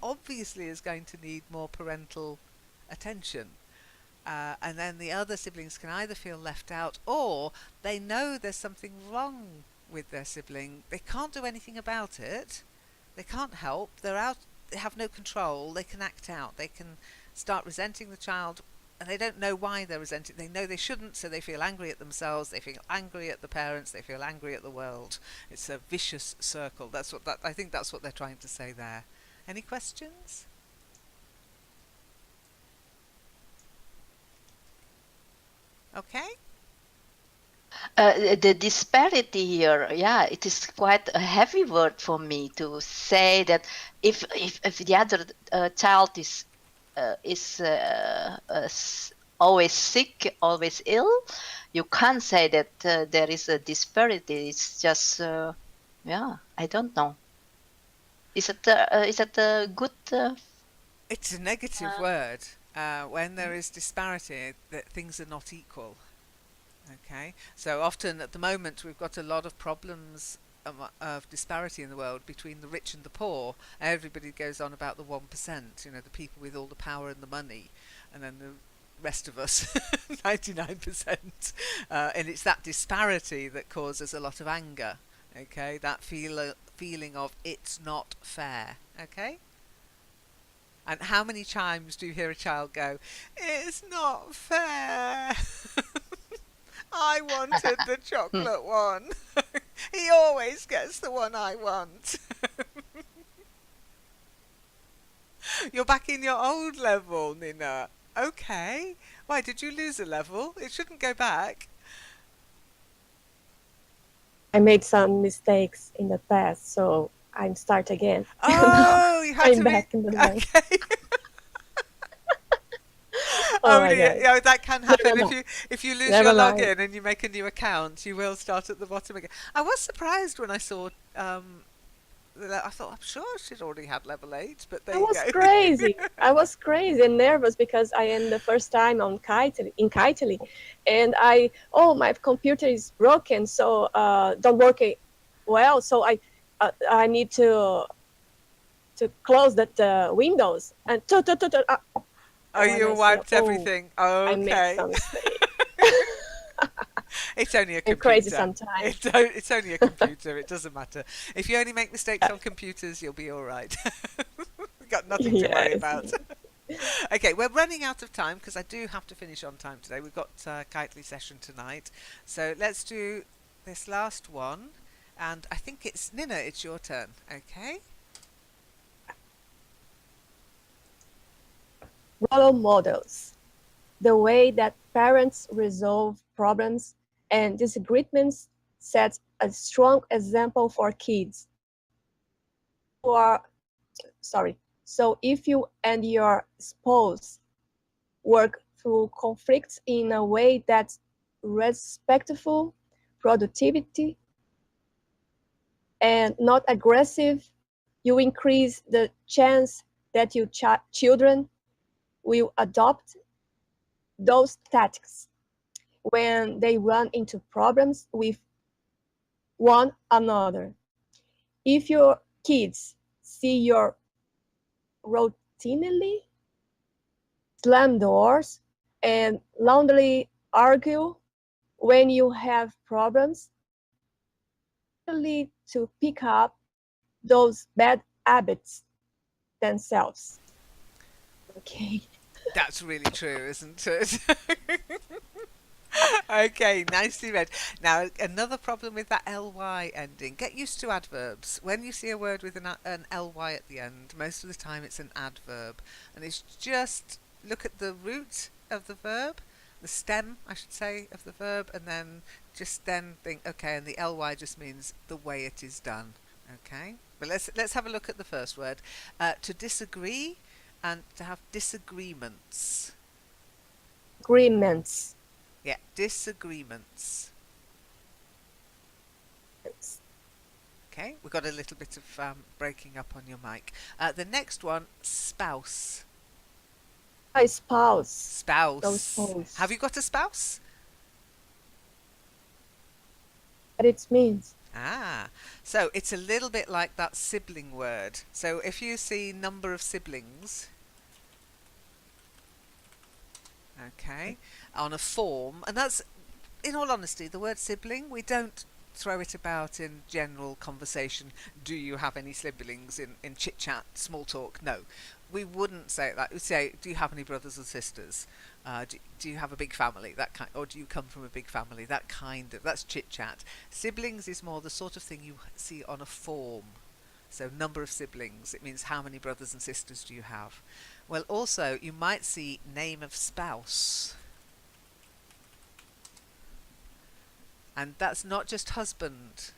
obviously is going to need more parental attention. And then the other siblings can either feel left out, or they know there's something wrong with their sibling. They can't do anything about it. They can't help. They're out. They have no control. They can act out. They can start resenting the child, and they don't know why they're resenting. They know they shouldn't, so they feel angry at themselves. They feel angry at the parents. They feel angry at the world. It's a vicious circle. I think that's what they're trying to say there. Any questions? Okay. The disparity here, yeah, it is quite a heavy word for me to say that if the other child is always sick, always ill, you can't say that there is a disparity. It's just, yeah, I don't know. Is it a good? It's a negative word. When there is disparity, that things are not equal. Okay, so often at the moment we've got a lot of problems of disparity in the world between the rich and the poor. Everybody goes on about the 1%, you know, the people with all the power and the money, and then the rest of us, 99%. And it's that disparity that causes a lot of anger. Okay, that feeling of it's not fair. Okay. And how many times do you hear a child go, "It's not fair"? I wanted the chocolate one. He always gets the one I want. You're back in your old level, Nina. Okay. Why, did you lose a level? It shouldn't go back. I made some mistakes in the past, so I'm start again. Oh, you had I'm to back in the level. Okay. Oh Oh my dear, god. yeah, that can happen Never if you lose Never your mind. login and you make a new account, you will start at the bottom again. I was surprised when I saw. I thought I'm sure she'd already had level 8, but there I you was go. crazy. I was crazy and nervous because I am the first time on Kitely, and my computer is broken, so don't work well. So I need to close the windows and Oh, and you I see wiped everything. I made Okay. some mistake. It's only a I'm crazy computer. sometimes. It's only a computer. It doesn't matter. If you only make mistakes on computers, you'll be all right. We've got nothing to worry Yes. about. Okay, we're running out of time because I do have to finish on time today. We've got a Kitely session tonight. So let's do this last one. And I think it's Nina, it's your turn. Okay? Role models. The way that parents resolve problems and disagreements sets a strong example for kids. So if you and your spouse work through conflicts in a way that's respectful, productivity, and not aggressive, you increase the chance that your children will adopt those tactics when they run into problems with one another. If your kids see your routinely slam doors and loudly argue when you have problems, lead to pick up those bad habits themselves. Okay. That's really true, isn't it? Okay, nicely read. Now, another problem with that ly ending. Get used to adverbs. When you see a word with an ly at the end, most of the time it's an adverb. And it's just look at the root of the verb, the stem, I should say, of the verb, and then just then think, okay, and the ly just means the way it is done. Okay? But let's have a look at the first word. To disagree and to have disagreements. Agreements. Yeah, disagreements. Okay, we've got a little bit of breaking up on your mic. The next one, spouse. A spouse. Spouse. Have you got a spouse? What it means. Ah, so it's a little bit like that sibling word. So if you see number of siblings, okay, on a form, and that's, in all honesty, the word sibling, we don't throw it about in general conversation. Do you have any siblings in chit chat, small talk? No, we wouldn't say that. We'd say, do you have any brothers and sisters? Do you have a big family? That kind, or do you come from a big family? That kind of, that's chit chat. Siblings is more the sort of thing you see on a form. So number of siblings, it means how many brothers and sisters do you have? Well, also you might see name of spouse. And that's not just husband,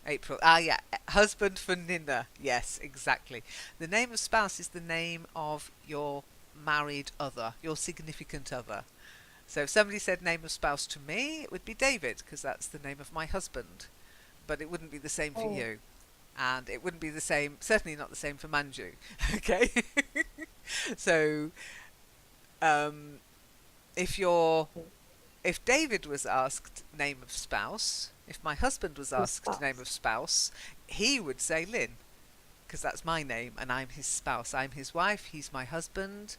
April. Ah, yeah, husband for Nina. Yes, exactly. The name of spouse is the name of your married other, your significant other. So if somebody said name of spouse to me, it would be David, because that's the name of my husband. But it wouldn't be the same for Oh, you. And it wouldn't be the same, certainly not the same for Manju. Okay? So um, if David was asked name of spouse, if my husband was the asked name spouse. of spouse, he would say Lynn, because that's my name and I'm his spouse. I'm his wife, he's my husband,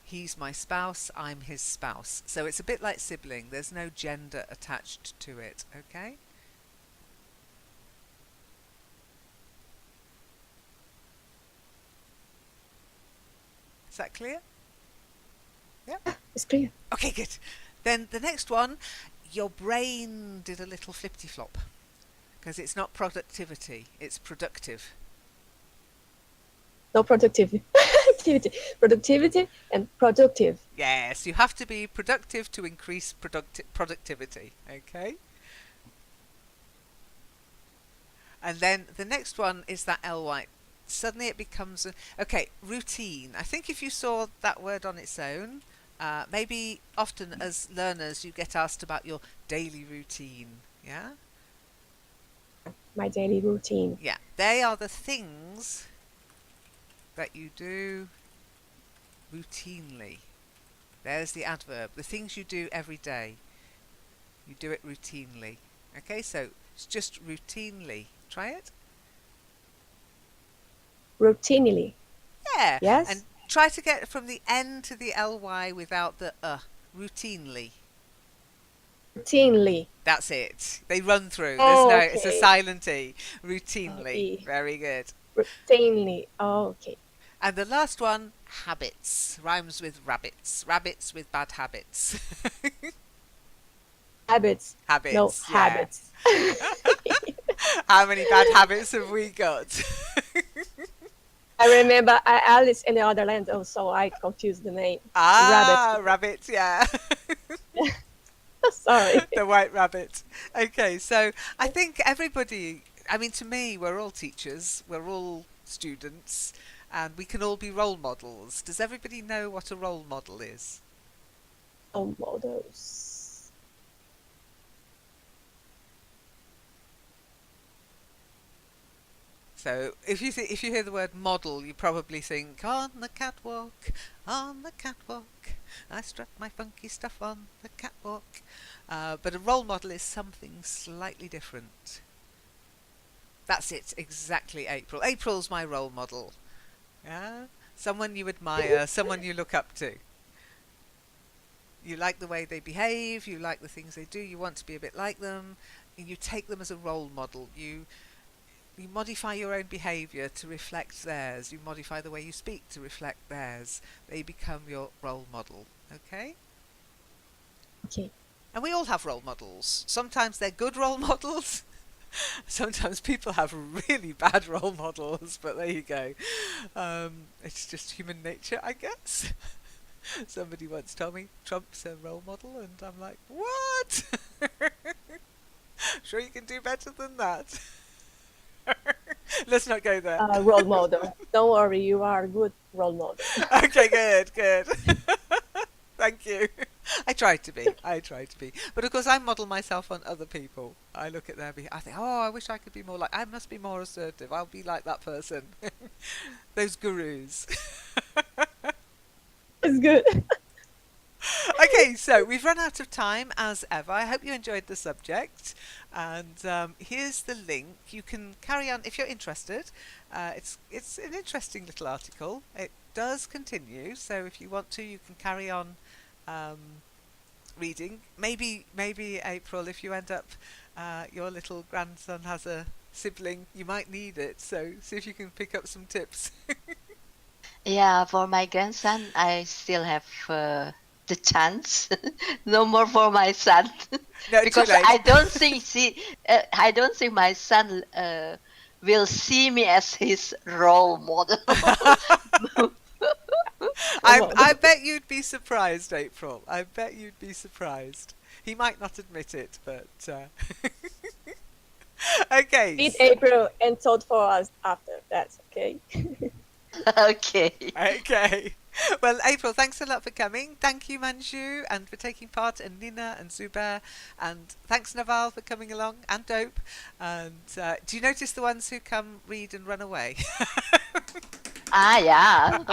he's my spouse, I'm his spouse. So it's a bit like sibling, there's no gender attached to it, okay? Is that clear? Yeah? It's clear. Okay, good. Then the next one, your brain did a little flip-flop, because it's not productivity, it's productive. No productivity. Productivity and productive. Yes, you have to be productive to increase productivity, okay? And then the next one is that ly. Suddenly it becomes routine. I think if you saw that word on its own, maybe often as learners you get asked about your daily routine. Yeah? My daily routine. Yeah. They are the things that you do routinely. There's the adverb. The things you do every day. You do it routinely. Okay, so it's just routinely. Try it. Routinely. Yeah. Yes. And try to get from the N to the ly without the routinely. Routinely. That's it. They run through. Oh, It's a okay. silent E. Routinely. E. Very good. Routinely. Oh, okay. And the last one, habits. Rhymes with rabbits. Rabbits with bad habits. Habits. Habits. No yeah. habits. How many bad habits have we got? I remember Alice in the Other Land, so I confused the name. Rabbits, yeah. Sorry. The white rabbit. Okay, so I think everybody, I mean, to me, we're all teachers, we're all students, and we can all be role models. Does everybody know what a role model is? Role models. So if you hear the word model, you probably think on the catwalk, I strut my funky stuff on the catwalk. But a role model is something slightly different. That's it, exactly, April. April's my role model. Yeah, someone you admire, someone you look up to. You like the way they behave, you like the things they do, you want to be a bit like them, and you take them as a role model. You modify your own behaviour to reflect theirs. You modify the way you speak to reflect theirs. They become your role model. Okay? Okay. And we all have role models. Sometimes they're good role models. Sometimes people have really bad role models, but there you go. It's just human nature, I guess. Somebody once told me Trump's a role model, and I'm like, what? Sure you can do better than that. Let's not go there. Role model. Don't worry, you are a good role model. Okay, good. Thank you. I try to be. But of course, I model myself on other people. I look at their behavior. I think, oh, I wish I could be more like. I must be more assertive. I'll be like that person. Those gurus. It's good. Okay, so we've run out of time as ever. I hope you enjoyed the subject. And here's the link. You can carry on if you're interested. It's an interesting little article. It does continue, so if you want to, you can carry on reading. Maybe April, if you end up your little grandson has a sibling, you might need it. So see if you can pick up some tips. Yeah, for my grandson, I still have the chance. No more for my son. No, Because too late. I don't think my son will see me as his role model. I bet you'd be surprised, April. I bet you'd be surprised. He might not admit it, but okay. Meet April and told for us after. That's okay. Okay. Okay. Well, April, thanks a lot for coming. Thank you, Manju, and for taking part, and Nina and Zubair. And thanks, Naval, for coming along, and Dope. And do you notice the ones who come, read, and run away? Yeah.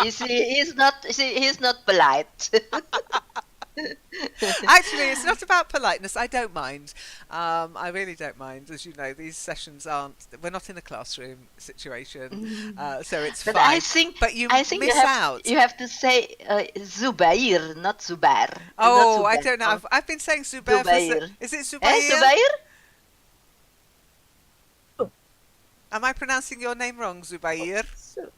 You see, he's not polite. Actually, it's not about politeness. I don't mind. I really don't mind. As you know, these sessions aren't. We're not in a classroom situation, so it's But fine. But you I think miss out. you have to say Zubair, not Zubair. Not Oh, I Zubair. don't know. I've been saying Zubair for. Zubair. Is it Eh, Zubair? Zubair? Am I pronouncing your name wrong, Zubair? So,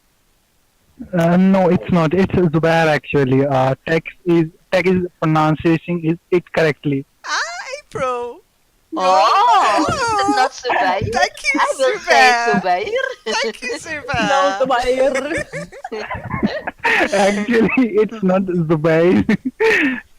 No, it's not. It's Zubair actually. Tech is pronunciation is it correctly. April. Oh, Oh, not Zubair. thank you, I will Zubair. say Zubair. Thank you, no, Zubair. Actually, it's not Zubair.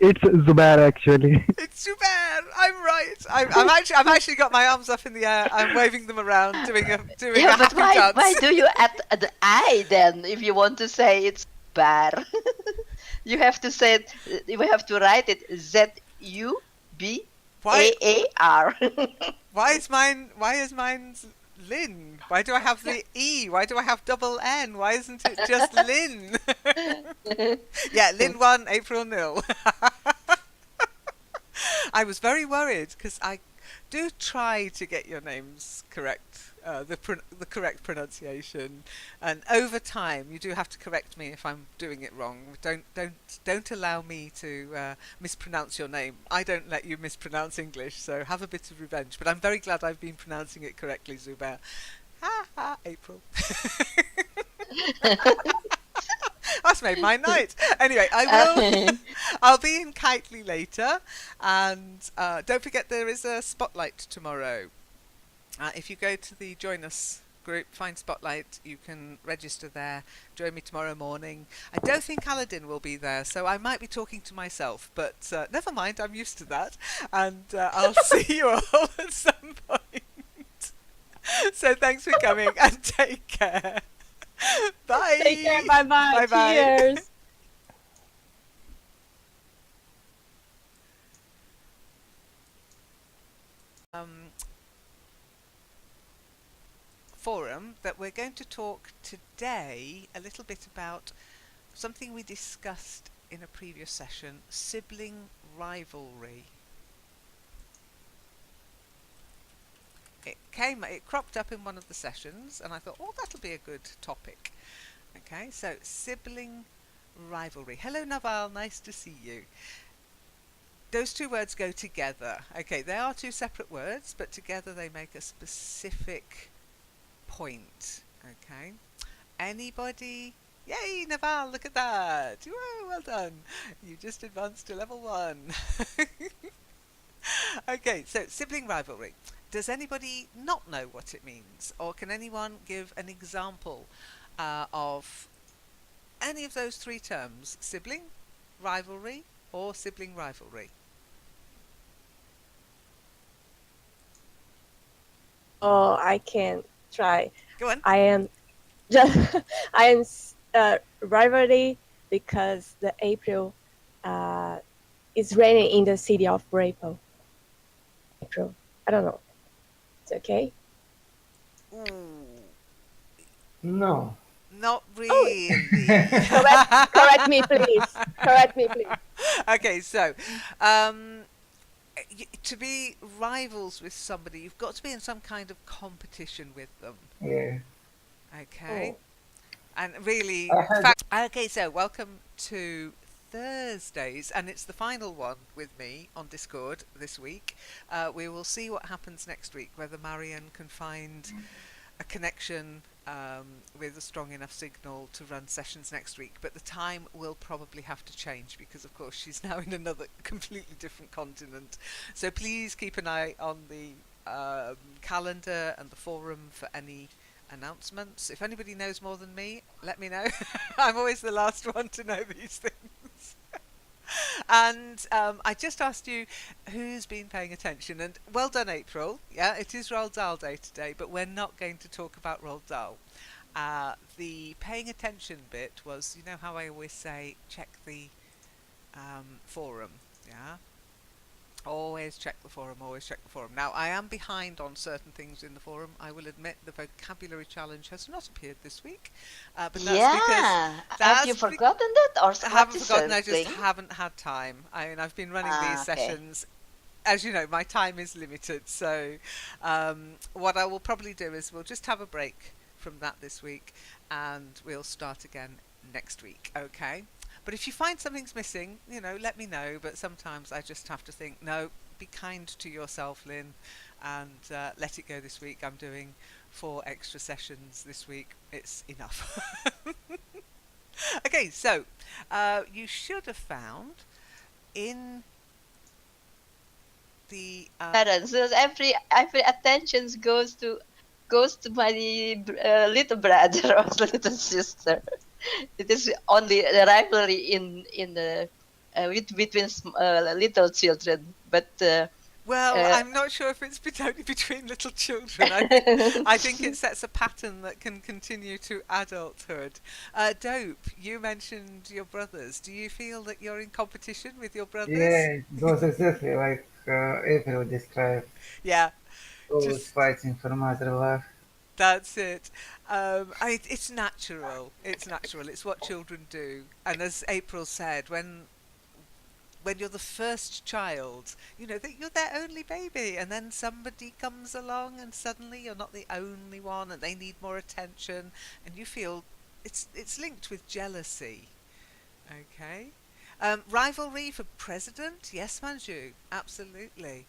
It's Zubair actually. It's Zubair. I'm right. I've actually got my arms up in the air. I'm waving them around, doing a Yeah, but happy dance. why do you add the I then if you want to say it's bar? You have to say it. You have to write it Why? Zubaar. Why is mine? Why is mine's Lynn? Why do I have the E? Why do I have double N? Why isn't it just Lynn? Yeah, Lynn 1, April 0. I was very worried because I do try to get your names correct, the correct pronunciation, and over time you do have to correct me if I'm doing it wrong. Don't allow me to mispronounce your name. I don't let you mispronounce English, so have a bit of revenge. But I'm very glad I've been pronouncing it correctly, Zubair. Ha ha, April. That's made my night. Anyway, I'll be in Kitely later, and don't forget there is a spotlight tomorrow. If you go to the Join Us group, find Spotlight, you can register there. Join me tomorrow morning. I don't think Aladdin will be there, so I might be talking to myself, but never mind, I'm used to that. And I'll see you all at some point. So thanks for coming, and take care. Bye. take care. Bye bye. Bye-bye. Cheers. Forum that we're going to talk today a little bit about something we discussed in a previous session, sibling rivalry. It cropped up in one of the sessions, and I thought, oh, that'll be a good topic. Okay, so sibling rivalry. Hello, Naval, nice to see you. Those two words go together. Okay, they are two separate words, but together they make a specific point. Okay, anybody? Yay, Naval, look at that. Whoa, well done. You just advanced to level 1. Okay, so sibling rivalry. Does anybody not know what it means? Or can anyone give an example of any of those three terms? Sibling, rivalry, or sibling rivalry? Oh, I can try. Go on. I am just I am rivalry because the April is raining in the city of April. April. I don't know. It's okay. Ooh, No. not really. Correct me, please. Correct me, please. Okay, so to be rivals with somebody, you've got to be in some kind of competition with them. Yeah. Okay. Oh. And really, I had okay, so welcome to Thursdays, and it's the final one with me on Discord this week. We will see what happens next week, whether Marion can find a connection with a strong enough signal to run sessions next week, but the time will probably have to change because of course she's now in another completely different continent. So please keep an eye on the calendar and the forum for any announcements. If anybody knows more than me, let me know. I'm always the last one to know these things. And I just asked you who's been paying attention, and well done, April. Yeah, it is Roald Dahl Day today, but we're not going to talk about Roald Dahl. The paying attention bit was, you know how I always say, check the forum, yeah? Always check the forum, always check the forum. Now, I am behind on certain things in the forum. I will admit the vocabulary challenge has not appeared this week, but that's because Have you forgotten that, or I what haven't is forgotten. I just Sibling? haven't had time. I mean, I've been running these Okay. sessions. As you know, my time is limited. So, what I will probably do is we'll just have a break from that this week, and we'll start again next week. Okay. But if you find something's missing, let me know. But sometimes I just have to think, no, be kind to yourself, Lynn, and let it go this week. I'm doing 4 extra sessions this week. It's enough. Okay, so you should have found in the Parents, so every attention goes to my little brother or little sister. It is only the rivalry in the between little children, but well, I'm not sure if it's only between little children. I think it sets a pattern that can continue to adulthood. Dope, you mentioned your brothers. Do you feel that you're in competition with your brothers? Yeah, it was exactly like April described. Yeah, Always just fighting for mother love. that's it. It's natural. It's natural. It's what children do. And as April said, when you're the first child, that you're their only baby, and then somebody comes along and suddenly you're not the only one and they need more attention, and you feel it's linked with jealousy. Okay. Rivalry for president? Yes, Manju, absolutely.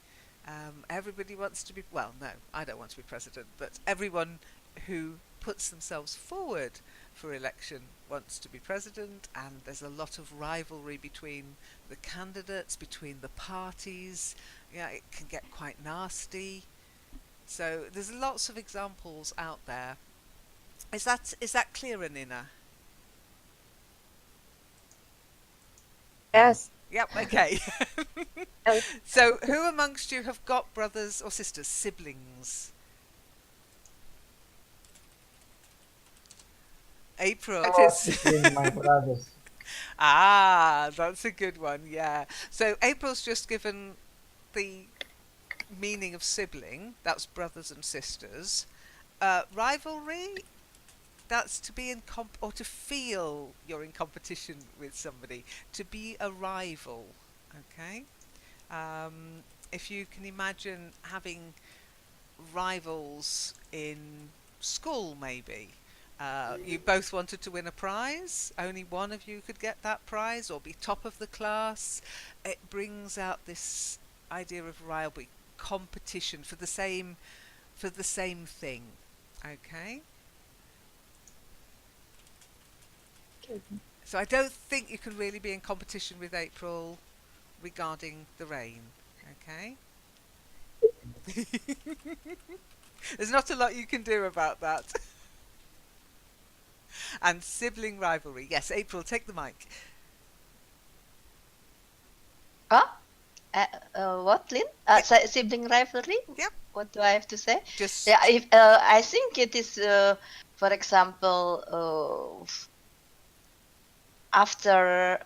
Everybody wants to be, well, no, I don't want to be president, but everyone who puts themselves forward for election wants to be president, and there's a lot of rivalry between the candidates, between the parties. Yeah, it can get quite nasty. So there's lots of examples out there. Is that clearer, Nina? Yes. Yep, okay. And So, who amongst you have got brothers or sisters, siblings? April. It Oh, is. between my brothers. Ah, that's a good one, yeah. So, April's just given the meaning of sibling, that's brothers and sisters. Rivalry, that's to be or to feel you're in competition with somebody, to be a rival, okay? If you can imagine having rivals in school, maybe. You both wanted to win a prize, only one of you could get that prize or be top of the class. It brings out this idea of rivalry, competition for the same thing. Okay? So I don't think you can really be in competition with April regarding the rain. Okay? There's not a lot you can do about that. And sibling rivalry. Yes, April, take the mic. What, Lynn? Sibling rivalry? Yep. What do I have to say? Just Yeah, I think it is, for example, after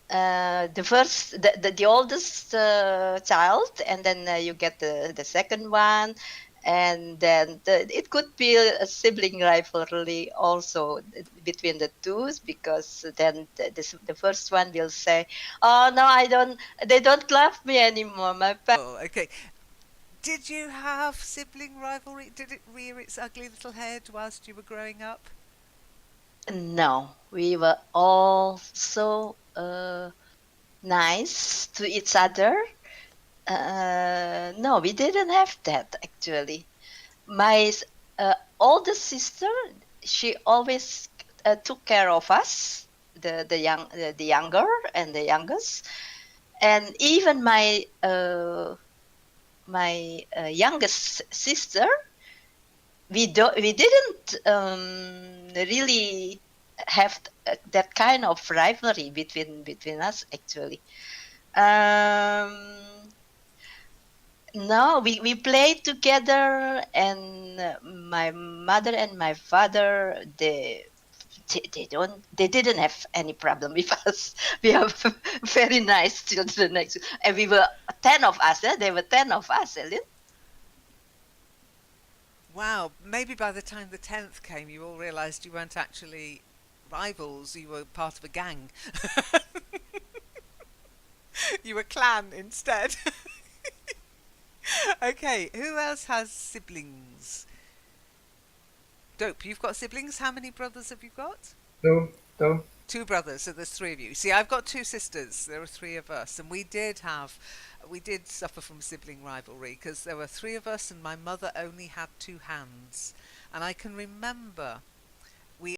the oldest child, and then you get the second one, and then it could be a sibling rivalry also between the two, because then the first one will say, "Oh no, they don't love me anymore. My parents." oh, okay. Did you have sibling rivalry? Did it rear its ugly little head whilst you were growing up? No, we were all so nice to each other. No, we didn't have that actually. My oldest sister, she always took care of us, the younger and the youngest, and even my youngest sister, we didn't really have that kind of rivalry between us actually. No, we played together, and my mother and my father, they didn't have any problem with us. We have very nice children, actually. And we were 10 of us. There were 10 of us, Ellen. Wow, maybe by the time the 10th came, you all realised you weren't actually rivals, you were part of a gang. You were clan instead. Okay, who else has siblings? Dope, you've got siblings. How many brothers have you got? Two, two. Two brothers, so there's three of you. See, I've got two sisters. There are three of us, and we did suffer from sibling rivalry because there were three of us, and my mother only had two hands. And I can remember